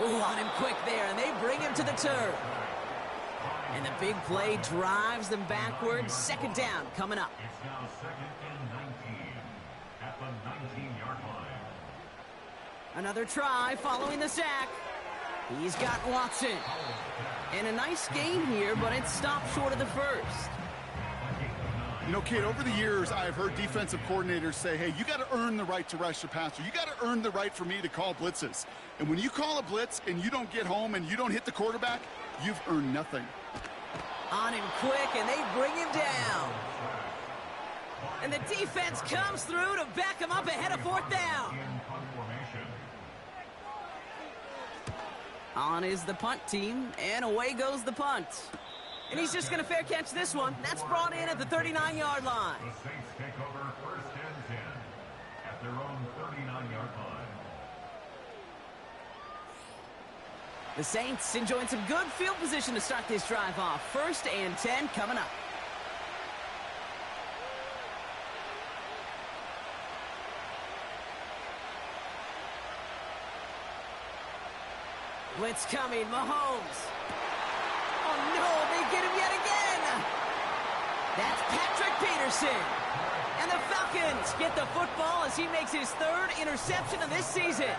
[SPEAKER 2] Ooh, on him quick there, and they bring him to the turf. And the big play drives them backwards. 2nd down coming up.
[SPEAKER 4] It's now 2nd and 19 at the 19-yard line.
[SPEAKER 2] Another try following the sack. He's got Watson. And a nice gain here, but it stopped short of the 1st.
[SPEAKER 3] You know, kid, over the years, I've heard defensive coordinators say, hey, you got to earn the right to rush the passer. You got to earn the right for me to call blitzes. And when you call a blitz and you don't get home and you don't hit the quarterback, you've earned nothing.
[SPEAKER 2] On him quick, and they bring him down. And the defense comes through to back him up ahead of 4th down. On is the punt team, and away goes the punt. And he's just going to fair catch this one. That's brought in at the 39-yard line.
[SPEAKER 4] The Saints take over 1st and 10 at their own 39-yard line.
[SPEAKER 2] The Saints enjoying some good field position to start this drive off. 1st and 10 coming up. Blitz coming, Mahomes. Oh no, they get him yet again. That's Patrick Peterson. And the Falcons get the football as he makes his 3rd interception of this season.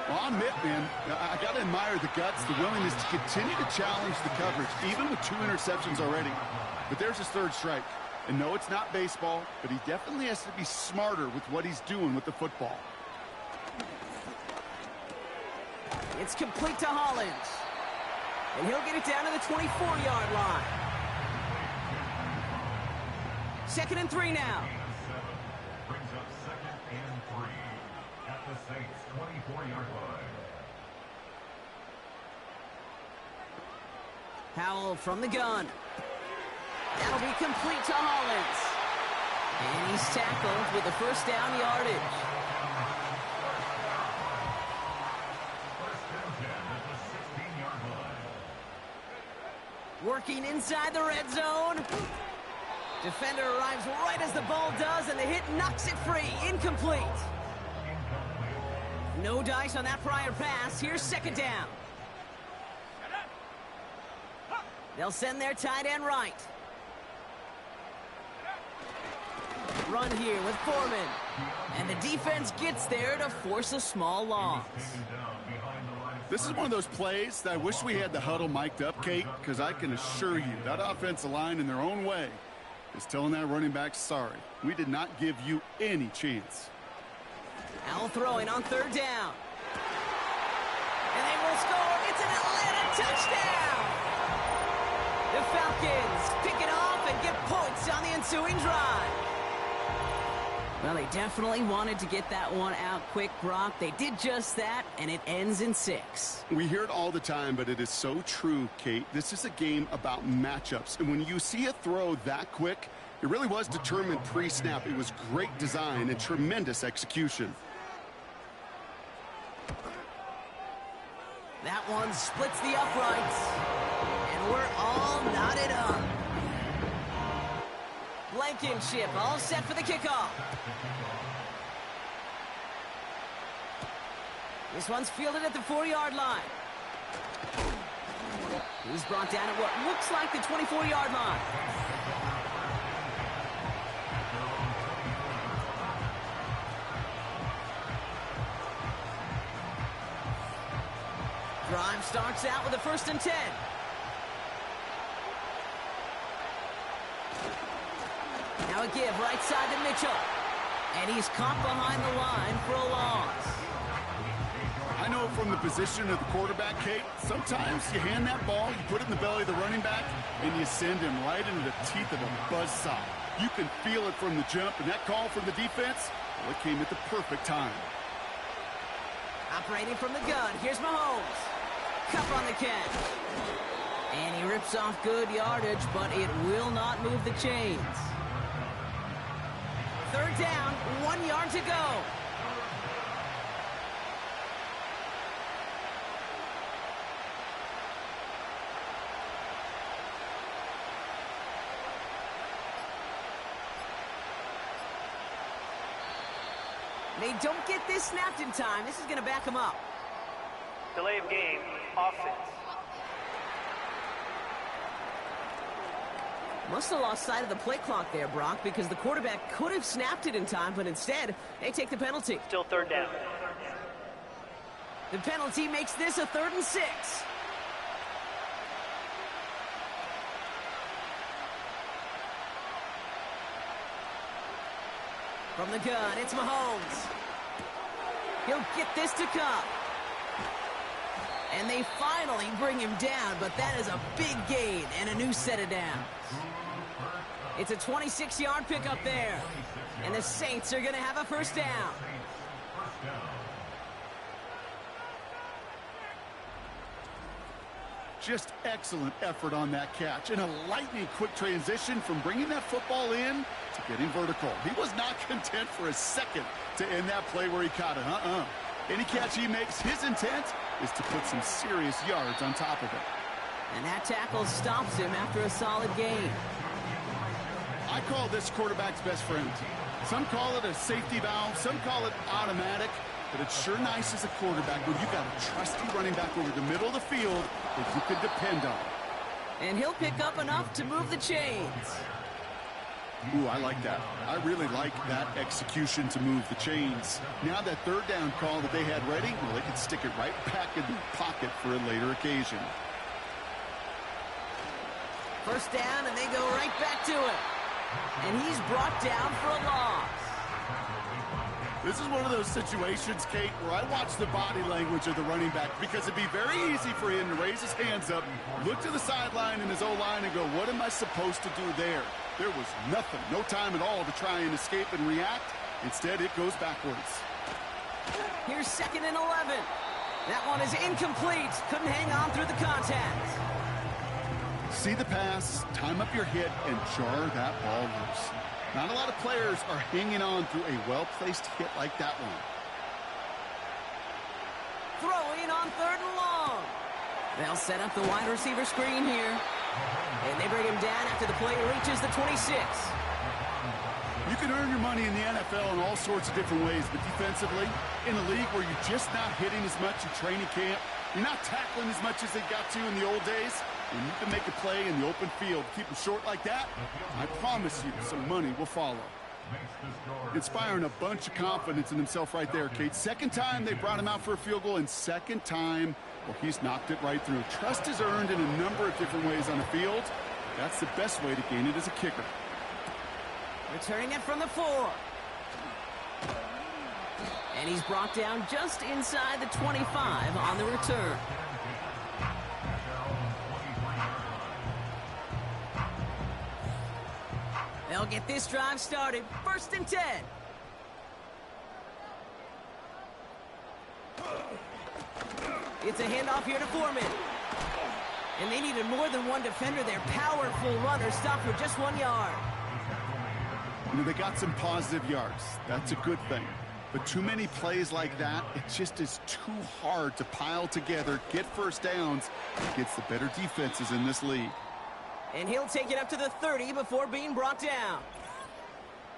[SPEAKER 3] Well, I'll admit, man, I got to admire the guts, the willingness to continue to challenge the coverage, even with 2 interceptions already. But there's his 3rd strike. And no, it's not baseball, but he definitely has to be smarter with what he's doing with the football.
[SPEAKER 2] It's complete to Hollins. And he'll get it down to the 24-yard line. 2nd and 3 now.
[SPEAKER 4] Brings up 2nd and 3 at the Saints 24-yard line.
[SPEAKER 2] Howell from the gun. That'll be complete to Hollins. And he's tackled with the 1st down yardage.
[SPEAKER 4] 1st and 10 at the 16-yard line.
[SPEAKER 2] Working inside the red zone. Defender arrives right as the ball does, and the hit knocks it free. Incomplete. No dice on that prior pass. Here's 2nd down. They'll send their tight end right. Run here with Foreman. And the defense gets there to force a small loss.
[SPEAKER 3] This is one of those plays that I wish we had the huddle mic'd up, Kate, because I can assure you that offensive line in their own way is telling that running back, sorry, we did not give you any chance.
[SPEAKER 2] Al throwing on 3rd down. And they will score. It's an Atlanta touchdown. The Falcons pick it off and get points on the ensuing drive. Well, they definitely wanted to get that one out quick, Brock. They did just that, and it ends in 6.
[SPEAKER 3] We hear it all the time, but it is so true, Kate. This is a game about matchups. And when you see a throw that quick, it really was determined pre-snap. It was great design and tremendous execution.
[SPEAKER 2] That one splits the uprights. And we're all knotted up. Blankenship all set for the kickoff. This one's fielded at the 4-yard line. He's brought down at what looks like the 24-yard line. Drive starts out with a 1st and 10. Now a give right side to Mitchell. And he's caught behind the line for a loss.
[SPEAKER 3] I know from the position of the quarterback, Kate, sometimes you hand that ball, you put it in the belly of the running back, and you send him right into the teeth of a buzzsaw. You can feel it from the jump, and that call from the defense, well, it came at the perfect time.
[SPEAKER 2] Operating from the gun, here's Mahomes. Cup on the catch. And he rips off good yardage, but it will not move the chains. 3rd down, 1 yard to go. They don't get this snapped in time. This is going to back them up.
[SPEAKER 6] Delay of game, offense.
[SPEAKER 2] Must have lost sight of the play clock there, Brock, because the quarterback could have snapped it in time, but instead, they take the penalty.
[SPEAKER 6] Still 3rd down.
[SPEAKER 2] The penalty makes this a 3rd and 6. From the gun, it's Mahomes. He'll get this to Cup. And they finally bring him down, but that is a big gain and a new set of downs. It's a 26-yard pickup there. And the Saints are going to have a 1st down.
[SPEAKER 3] Just excellent effort on that catch, and a lightning quick transition from bringing that football in to getting vertical. He was not content for a second to end that play where he caught it. Any catch he makes, his intent is to put some serious yards on top of it.
[SPEAKER 2] And that tackle stops him after a solid gain.
[SPEAKER 3] I call this quarterback's best friend. Some call it a safety valve, some call it automatic, but it's sure nice as a quarterback when you've got a trusty running back over the middle of the field that you can depend on.
[SPEAKER 2] And he'll pick up enough to move the chains.
[SPEAKER 3] Ooh, I like that. I really like that execution to move the chains. Now that 3rd down call that they had ready, well, they can stick it right back in the pocket for a later occasion.
[SPEAKER 2] 1st down, and they go right back to it. And he's brought down for a loss.
[SPEAKER 3] This is one of those situations, Kate, where I watch the body language of the running back because it'd be very easy for him to raise his hands up, look to the sideline in his O-line and go, what am I supposed to do there? There was nothing, no time at all to try and escape and react. Instead, it goes backwards.
[SPEAKER 2] Here's 2nd and 11. That one is incomplete. Couldn't hang on through the contact.
[SPEAKER 3] See the pass, time up your hit, and jar that ball loose. Not a lot of players are hanging on through a well-placed hit like that one.
[SPEAKER 2] Throwing on 3rd and long. They'll set up the wide receiver screen here. And they bring him down after the play reaches the 26.
[SPEAKER 3] You can earn your money in the NFL in all sorts of different ways, but defensively, in a league where you're just not hitting as much in training camp, you're not tackling as much as they got to in the old days, and you can make a play in the open field, keep them short like that, I promise you some money will follow. Inspiring a bunch of confidence in himself right there, Kate. 2nd time they brought him out for a field goal, and 2nd time, well, he's knocked it right through. Trust is earned in a number of different ways on the field. That's the best way to gain it as a kicker.
[SPEAKER 2] Returning it from the 4. And he's brought down just inside the 25 on the return. They'll get this drive started. 1st and 10. It's a handoff here to Foreman. And they needed more than one defender. Their powerful runner stopped for just 1 yard.
[SPEAKER 3] You know, they got some positive yards. That's a good thing. But too many plays like that, it just is too hard to pile together, get 1st downs against the better defenses in this league.
[SPEAKER 2] And he'll take it up to the 30 before being brought down.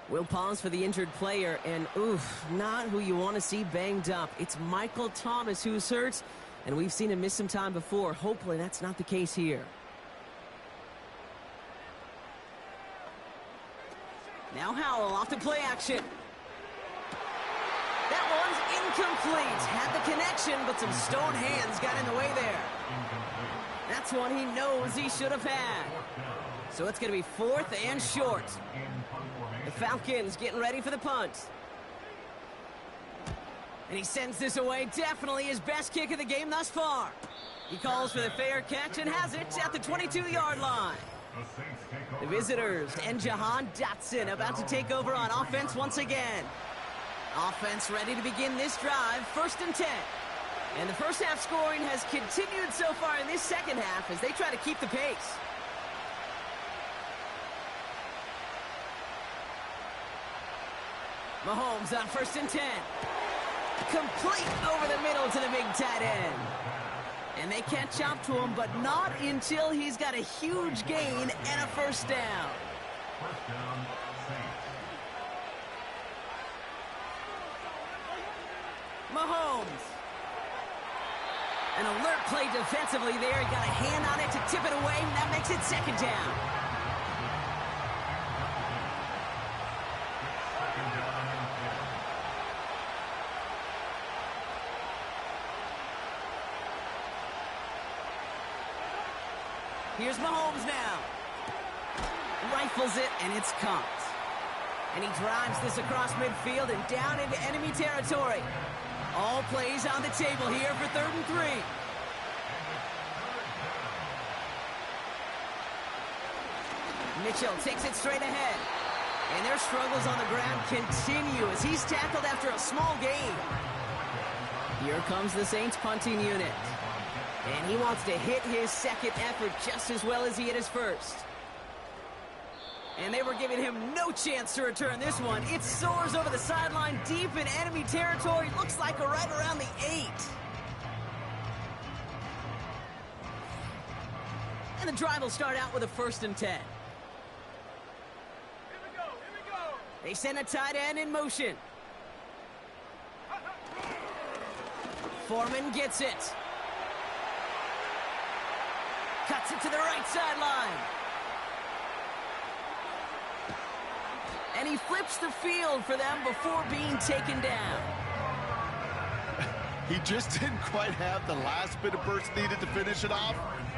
[SPEAKER 2] We'll pause for the injured player, and oof, not who you want to see banged up. It's Michael Thomas who's hurt, and we've seen him miss some time before. Hopefully that's not the case here. Now Howell off to play action. That one's Incomplete. Had the connection, but some stone hands got in the way there. That's one he knows he should have had. So it's going to be 4th and short. The Falcons getting ready for the punt. And he sends this away. Definitely his best kick of the game thus far. He calls for the fair catch and has it at the 22-yard line. The visitors and Jahan Dotson about to take over on offense once again. Offense ready to begin this drive, 1st and 10. And the first half scoring has continued so far in this second half as they try to keep the pace. Mahomes on 1st and 10. Complete over the middle to the big tight end. And they catch up to him, but not until he's got a huge gain and a first down.
[SPEAKER 4] First down, Saints.
[SPEAKER 2] Mahomes. An alert play defensively there. He got a hand on it to tip it away, and that makes it 2nd down. Here's Mahomes now. Rifles it, and it's caught. And he drives this across midfield and down into enemy territory. All plays on the table here for 3rd and 3. Mitchell takes it straight ahead. And their struggles on the ground continue as he's tackled after a small gain. Here comes the Saints punting unit. And he wants to hit his second effort just as well as he hit his first. And they were giving him no chance to return this one. It soars over the sideline deep in enemy territory. Looks like right around the 8. And the drive will start out with a 1st and 10. Here we go. They send a tight end in motion. Foreman gets it. Cuts it to the right sideline. And he flips the field for them before being taken down.
[SPEAKER 3] He just didn't quite have the last bit of burst needed to finish it off.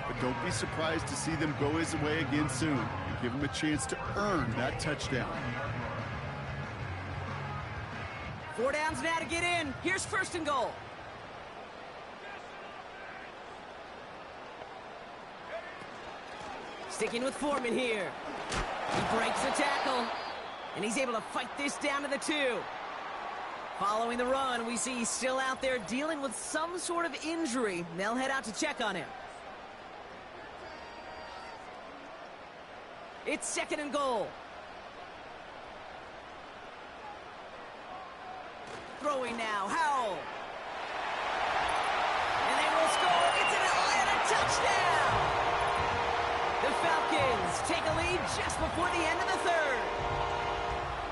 [SPEAKER 3] But don't be surprised to see them go his way again soon and give him a chance to earn that touchdown.
[SPEAKER 2] 4 downs now to get in. Here's 1st and goal. Sticking with Foreman here. He breaks the tackle. And he's able to fight this down to the 2. Following the run, we see he's still out there dealing with some sort of injury. They'll head out to check on him. It's 2nd and goal. Throwing now, Howell. And they will score. It's an Atlanta touchdown. The Falcons take a lead just before the end of the 3rd.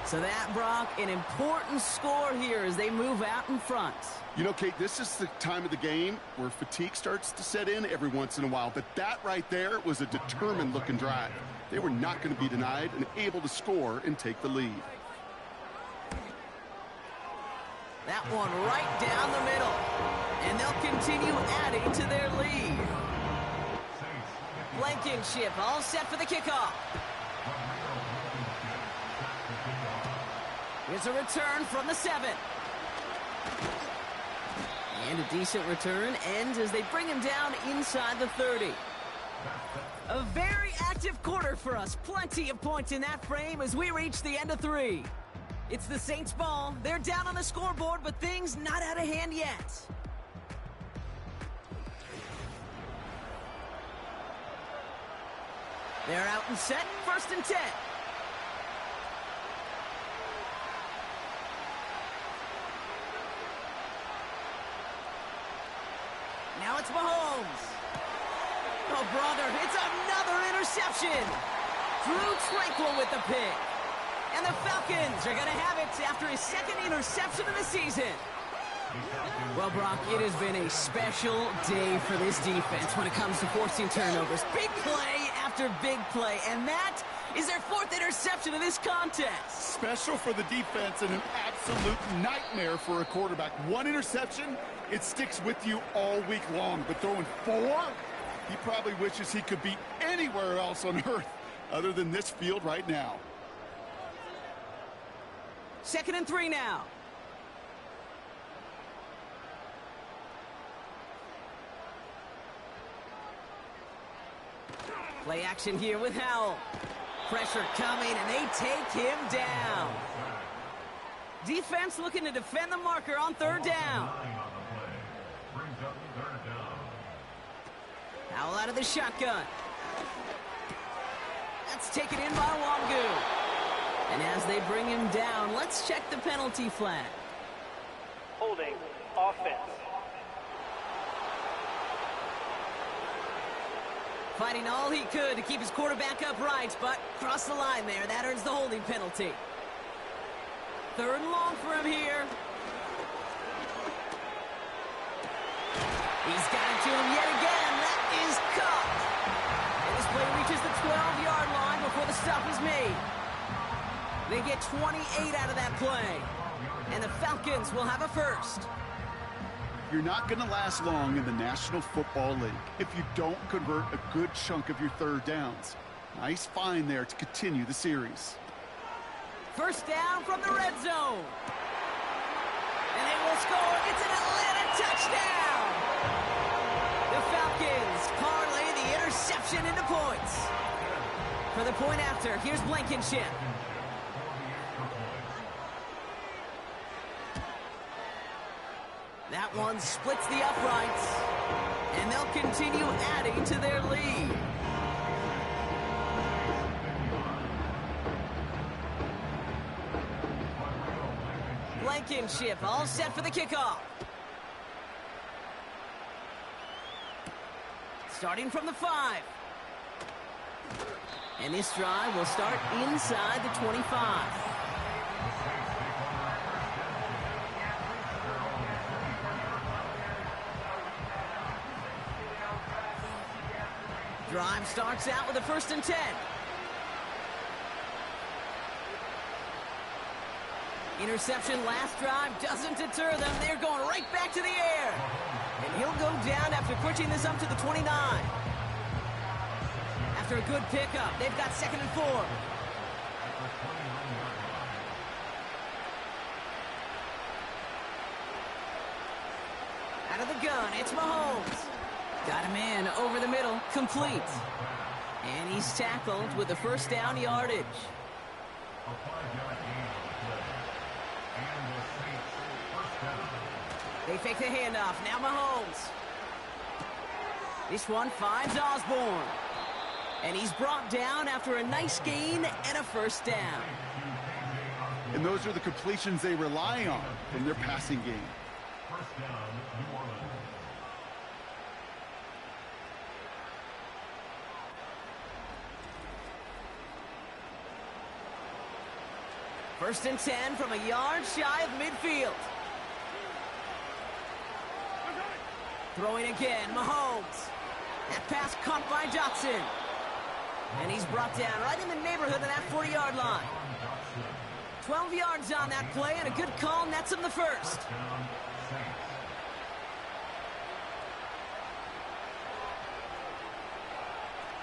[SPEAKER 2] So that, Brock, an important score here as they move out in front.
[SPEAKER 3] You know, Kate, this is the time of the game where fatigue starts to set in every once in a while. But that right there was a determined-looking drive. They were not going to be denied and able to score and take the lead.
[SPEAKER 2] That one right down the middle. And they'll continue adding to their lead. Blankenship all set for the kickoff. Here's a return from the 7. And a decent return ends as they bring him down inside the 30. A very active quarter for us. Plenty of points in that frame as we reach the end of 3. It's the Saints ball. They're down on the scoreboard, but things not out of hand yet. They're out and set, 1st and 10. Now it's Mahomes. Oh, brother, it's another interception. Drew Tranquil with the pick. And the Falcons are going to have it after his 2nd interception of the season. Well, Brock, it has been a special day for this defense when it comes to forcing turnovers. Big play after big play, and that is their 4th interception of this contest.
[SPEAKER 3] Special for the defense and an absolute absolute nightmare for a quarterback. One interception, it sticks with you all week long. But throwing 4, he probably wishes he could be anywhere else on earth other than this field right now.
[SPEAKER 2] 2nd and 3 now. Play action here with Howell. Pressure coming, and they take him down. Defense looking to defend the marker on 3rd down. Howell out of the shotgun. That's taken in by Wamgu. And as they bring him down, let's check the penalty flag.
[SPEAKER 6] Holding offense.
[SPEAKER 2] Fighting all he could to keep his quarterback upright, but crossed the line there. That earns the holding penalty. 3rd and long for him here. He's got it to him yet again. That is caught. And this play reaches the 12-yard line before the stop is made. They get 28 out of that play. And the Falcons will have a first.
[SPEAKER 3] You're not going to last long in the National Football League if you don't convert a good chunk of your 3rd downs. Nice find there to continue the series.
[SPEAKER 2] First down from the red zone. And they will score. It's an Atlanta touchdown. The Falcons parlay the interception into points. For the point after, here's Blankenship. That one splits the uprights, and they'll continue adding to their lead. Blankenship all set for the kickoff. Starting from the 5. And this drive will start inside the 25. Drive starts out with a 1st and 10. Interception last drive doesn't deter them. They're going right back to the air. And he'll go down after pushing this up to the 29. After a good pickup, they've got 2nd and 4. Out of the gun, it's Mahomes. Got him in over the middle, complete. And he's tackled with the 1st down yardage. They fake the handoff, now Mahomes. This one finds Osborne. And he's brought down after a nice gain and a 1st down.
[SPEAKER 3] And those are the completions they rely on in their passing game.
[SPEAKER 4] 1st down, New Orleans.
[SPEAKER 2] 1st and 10 from a yard shy of midfield. Throwing again, Mahomes. That pass caught by Dotson. And he's brought down right in the neighborhood of that 40-yard line. 12 yards on that play, and a good call nets him the 1st.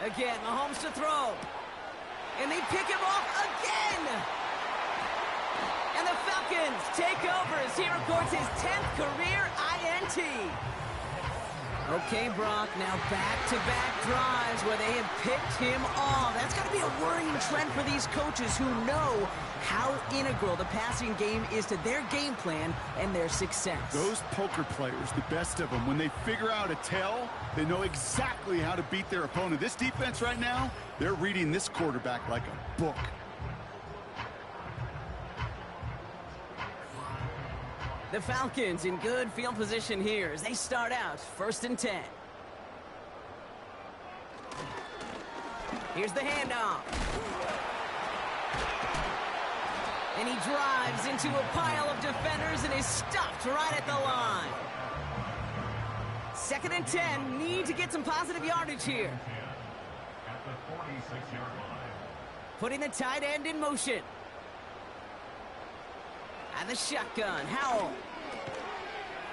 [SPEAKER 2] Again, Mahomes to throw. And they pick him off again. And the Falcons take over as he records his 10th career INT. Okay, Brock, now back-to-back drives where they have picked him off. That's got to be a worrying trend for these coaches who know how integral the passing game is to their game plan and their success.
[SPEAKER 3] Those poker players, the best of them, when they figure out a tell, they know exactly how to beat their opponent. This defense right now, they're reading this quarterback like a book.
[SPEAKER 2] The Falcons in good field position here as they start out 1st and 10. Here's the handoff. And he drives into a pile of defenders and is stopped right at the line. 2nd and 10, need to get some positive yardage here.
[SPEAKER 4] At the 46-yard line.
[SPEAKER 2] Putting the tight end in motion. Out of the shotgun, Howell.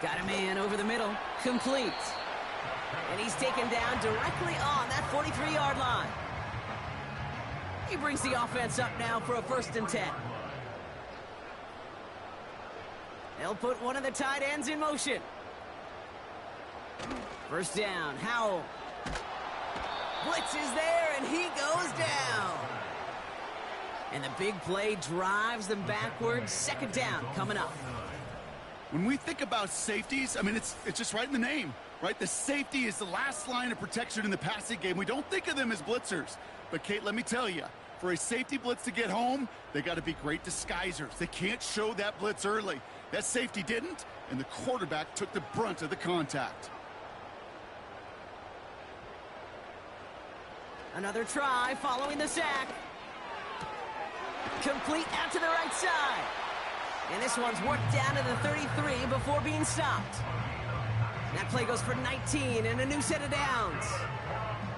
[SPEAKER 2] Got a man over the middle, complete. And he's taken down directly on that 43-yard line. He brings the offense up now for a 1st and 10. They'll put one of the tight ends in motion. 1st down, Howell. Blitz is there, and he goes down. And the big play drives them backwards. 2nd down coming up.
[SPEAKER 3] When we think about safeties, I mean, it's just right in the name, right? The safety is the last line of protection in the passing game. We don't think of them as blitzers. But, Kate, let me tell you, for a safety blitz to get home, they got to be great disguisers. They can't show that blitz early. That safety didn't, and the quarterback took the brunt of the contact.
[SPEAKER 2] Another try following the sack. Complete out to the right side. And this one's worked down to the 33 before being stopped. That play goes for 19 and a new set of downs.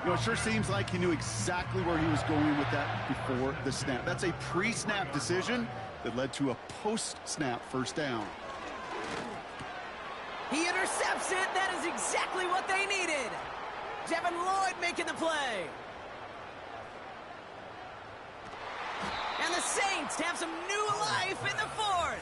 [SPEAKER 3] You know, it sure seems like he knew exactly where he was going with that before the snap. That's a pre-snap decision that led to a post-snap 1st down.
[SPEAKER 2] He intercepts it. That is exactly what they needed. Devin Lloyd making the play. And the Saints have some new life in the 4th.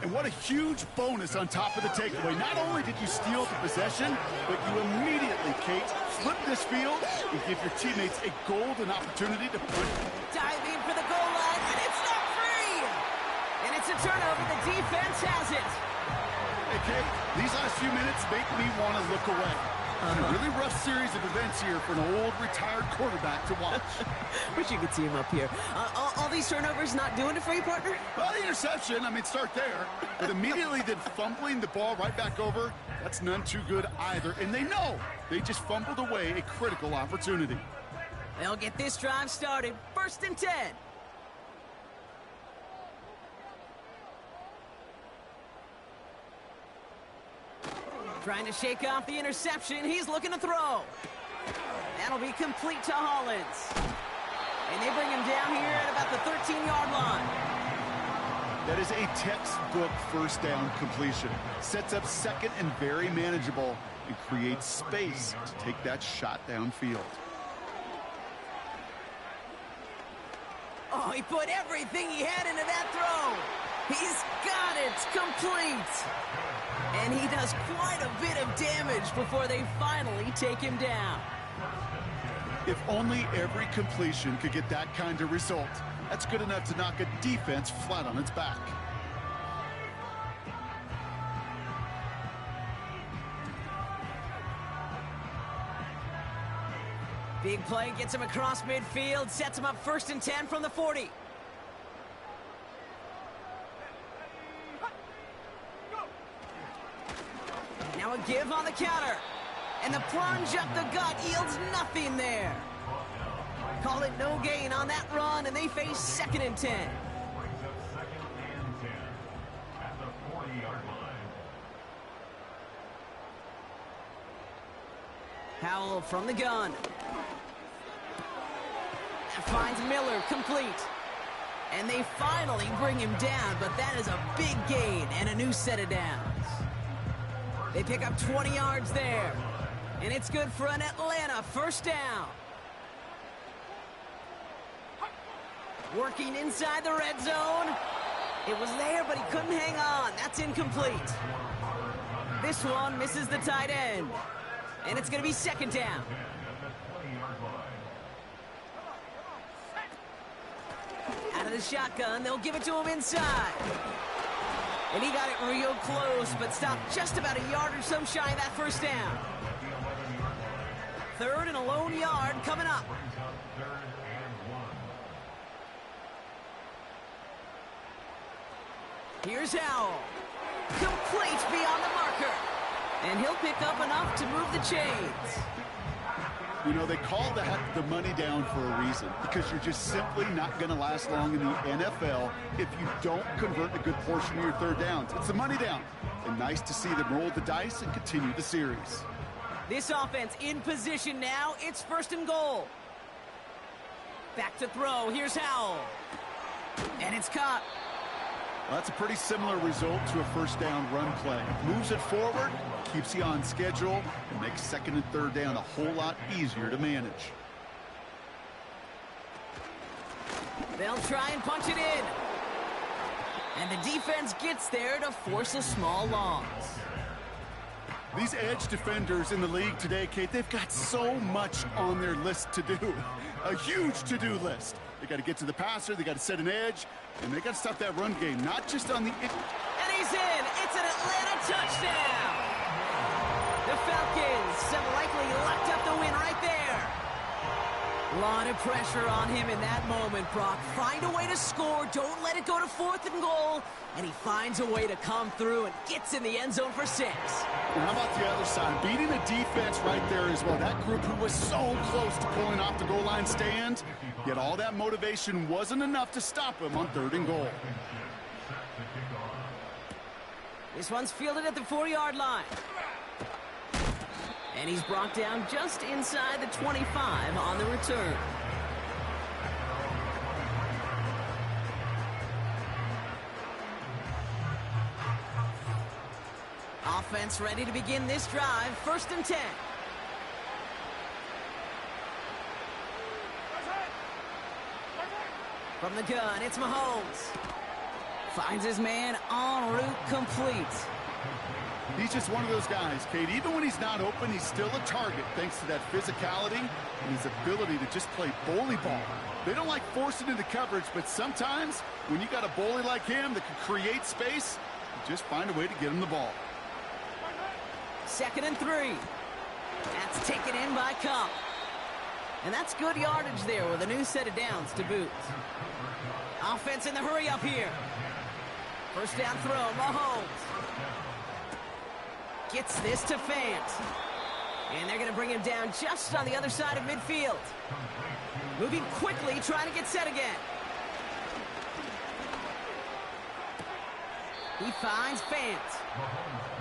[SPEAKER 3] And what a huge bonus on top of the takeaway. Not only did you steal the possession, but you immediately, Kate, flip this field and give your teammates a golden opportunity to punt.
[SPEAKER 2] Diving for the goal line, and it's not free. And it's a turnover. The defense has it.
[SPEAKER 3] Hey, Kate, these last few minutes make me want to look away. It's a really rough series of events here for an old retired quarterback to watch.
[SPEAKER 2] Wish you could see him up here. All these turnovers not doing it for you, partner?
[SPEAKER 3] Well, the interception, I mean, start there. But immediately then fumbling the ball right back over, that's none too good either. And they know they just fumbled away a critical opportunity.
[SPEAKER 2] They'll get this drive started. 1st and 10. Trying to shake off the interception. He's looking to throw. That'll be complete to Hollins. And they bring him down here at about the 13-yard line.
[SPEAKER 3] That is a textbook 1st down completion. Sets up 2nd and very manageable and creates space to take that shot downfield.
[SPEAKER 2] Oh, he put everything he had into that throw. He's got it. Complete. And he does quite a bit of damage before they finally take him down.
[SPEAKER 3] If only every completion could get that kind of result. That's good enough to knock a defense flat on its back.
[SPEAKER 2] Big play gets him across midfield, sets him up 1st and 10 from the 40. Now a give on the counter. And the plunge up the gut yields nothing there. Call it no gain on that run, and they face 2nd and 10.
[SPEAKER 4] Brings up 2nd and 10 at the 40-yard line.
[SPEAKER 2] Howell from the gun. Finds Miller, complete. And they finally bring him down, but that is a big gain and a new set of downs. They pick up 20 yards there. And it's good for an Atlanta 1st down. Working inside the red zone. It was there, but he couldn't hang on. That's incomplete. This one misses the tight end. And it's going to be 2nd down. Out of the shotgun, they'll give it to him inside. And he got it real close, but stopped just about a yard or so shy of that 1st down. 3rd and a lone yard coming up. Here's Howell. Complete beyond the marker. And he'll pick up enough to move the chains.
[SPEAKER 3] You know, they call that the money down for a reason, because you're just simply not going to last long in the NFL if you don't convert a good portion of your 3rd downs. It's the money down. And nice to see them roll the dice and continue the series.
[SPEAKER 2] This offense in position now. It's 1st and goal. Back to throw. Here's Howell. And it's caught.
[SPEAKER 3] Well, that's a pretty similar result to a first down run play. Moves it forward, keeps you on schedule, and makes second and third down a whole lot easier to manage.
[SPEAKER 2] They'll try and punch it in. And the defense gets there to force a small loss.
[SPEAKER 3] These edge defenders in the league today, Kate, they've got so much on their list to do. A huge to-do list. They got to get to the passer, they got to set an edge, and they got to stop that run game, not just on the...
[SPEAKER 2] And he's in! It's an Atlanta touchdown! The Falcons have likely locked up the win right there. A lot of pressure on him in that moment, Brock. Find a way to score, don't let it go to 4th and goal, and he finds a way to come through and gets in the end zone for 6.
[SPEAKER 3] And how about the other side? Beating the defense right there as well. That group who was so close to pulling off the goal line stand, yet all that motivation wasn't enough to stop him on 3rd and goal.
[SPEAKER 2] This one's fielded at the 4-yard line. And he's brought down just inside the 25 on the return. Offense ready to begin this drive. 1st and 10. From the gun, it's Mahomes. Finds his man en route complete.
[SPEAKER 3] He's just one of those guys, Kate. Even when he's not open, he's still a target thanks to that physicality and his ability to just play bully ball. They don't like forcing into coverage, but sometimes when you got a bully like him that can create space, you just find a way to get him the ball.
[SPEAKER 2] 2nd and 3. That's taken in by Cup. And that's good yardage there with a new set of downs to boot. Offense in the hurry up here. First down throw, Mahomes. Gets this to Fant. And they're going to bring him down just on the other side of midfield. Moving quickly, trying to get set again. He finds Fant.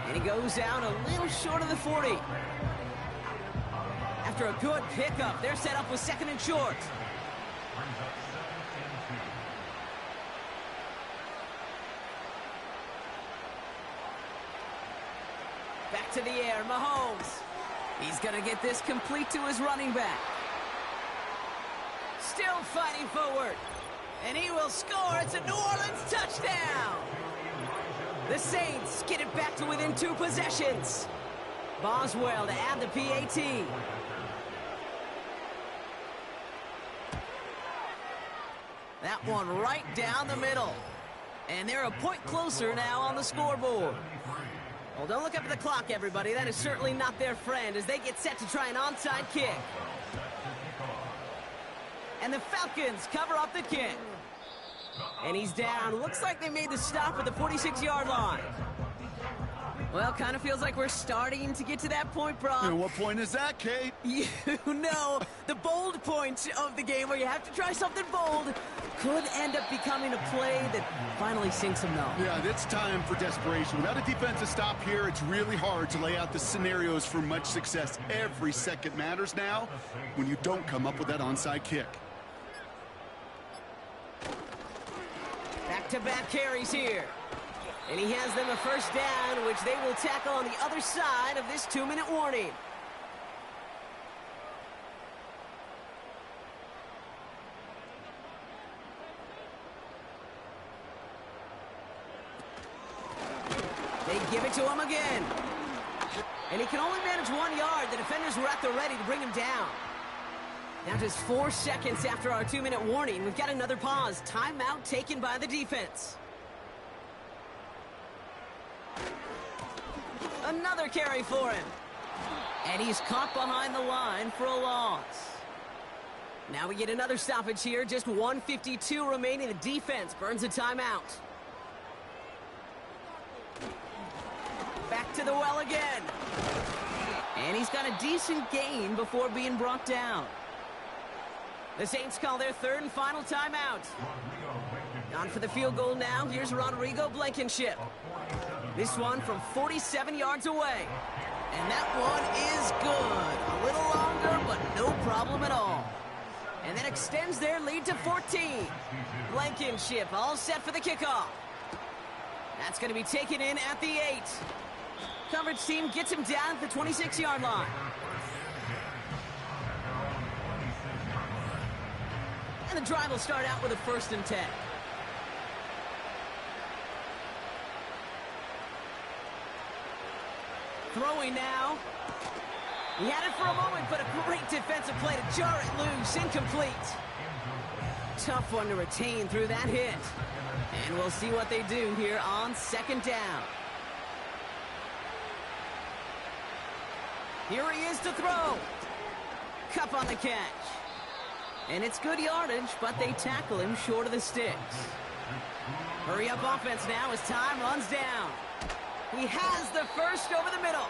[SPEAKER 2] And he goes out a little short of the 40. After a good pickup, they're set up with 2nd and short. Back to the air, Mahomes. He's going to get this complete to his running back. Still fighting forward. And he will score. It's a New Orleans touchdown. The Saints get it back to within 2 possessions. Boswell to add the PAT. That one right down the middle. And they're a point closer now on the scoreboard. Well, don't look up at the clock, everybody. That is certainly not their friend as they get set to try an onside kick. And the Falcons cover up the kick. And he's down. Looks like they made the stop at the 46-yard line. Well, kind of feels like we're starting to get to that point, Brock.
[SPEAKER 3] And what point is that, Kate?
[SPEAKER 2] You know, the bold point of the game where you have to try something bold could end up becoming a play that finally sinks them though.
[SPEAKER 3] Yeah, it's time for desperation. Without a defensive stop here, it's really hard to lay out the scenarios for much success. Every second matters now when you don't come up with that onside kick.
[SPEAKER 2] Back-to-back carries here. And he has them a first down, which they will tackle on the other side of this 2-minute warning. They give it to him again. And he can only manage 1 yard. The defenders were at the ready to bring him down. Now just 4 seconds after our 2-minute warning, we've got another pause. Timeout taken by the defense. Another carry for him. And he's caught behind the line for a loss. Now we get another stoppage here. Just 1:52 remaining. The defense burns a timeout. Back to the well again. And he's got a decent gain before being brought down. The Saints call their 3rd and final timeout. On for the field goal now. Here's Rodrigo Blankenship. This one from 47 yards away. And that one is good. A little longer, but no problem at all. And that extends their lead to 14. Blankenship all set for the kickoff. That's going to be taken in at the 8. Coverage team gets him down at the 26-yard line. And the drive will start out with a 1st and 10. Throwing now. He had it for a moment, but a great defensive play to jar it loose. Incomplete. Tough one to retain through that hit. And we'll see what they do here on 2nd down. Here he is to throw. Cup on the catch. And it's good yardage, but they tackle him short of the sticks. Hurry up offense now as time runs down. He has the first over the middle.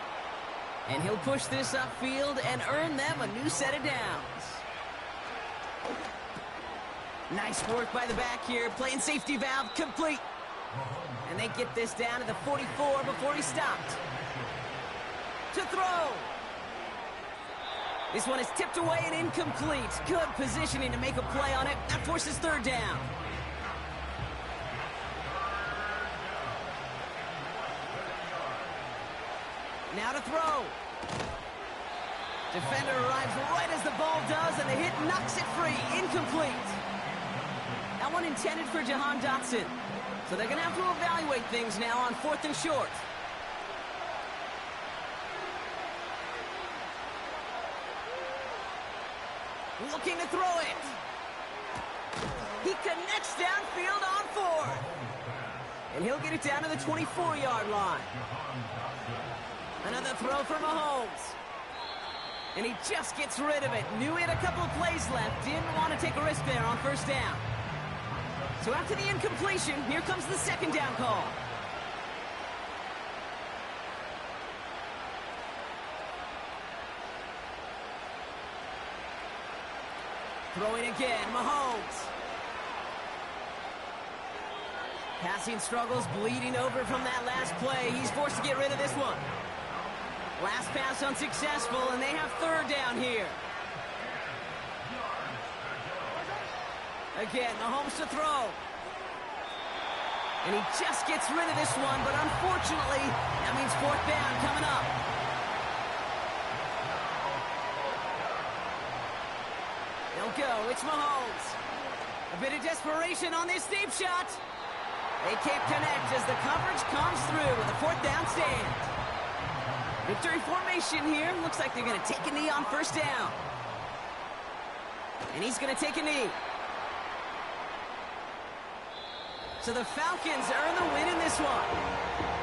[SPEAKER 2] And he'll push this upfield and earn them a new set of downs. Nice work by the back here. Playing safety valve complete. And they get this down to the 44 before he stopped. To throw. This one is tipped away and incomplete. Good positioning to make a play on it. That forces 3rd down. Now to throw. Defender arrives right as the ball does, and the hit knocks it free. Incomplete. That one intended for Jahan Dotson. So they're going to have to evaluate things now on 4th and short. Looking to throw it. He connects downfield on 4. And he'll get it down to the 24-yard line. Another throw for Mahomes. And he just gets rid of it. Knew he had a couple of plays left. Didn't want to take a risk there on 1st down. So after the incompletion, here comes the 2nd down call. Throwing again, Mahomes. Passing struggles bleeding over from that last play. He's forced to get rid of this one. Last pass unsuccessful, and they have 3rd down here. Again, Mahomes to throw. And he just gets rid of this one, but unfortunately, that means 4th down coming up. They'll go. It's Mahomes. A bit of desperation on this deep shot. They can't connect as the coverage comes through with a 4th down stand. Victory formation here. Looks like they're going to take a knee on 1st down. And he's going to take a knee. So the Falcons earn the win in this one.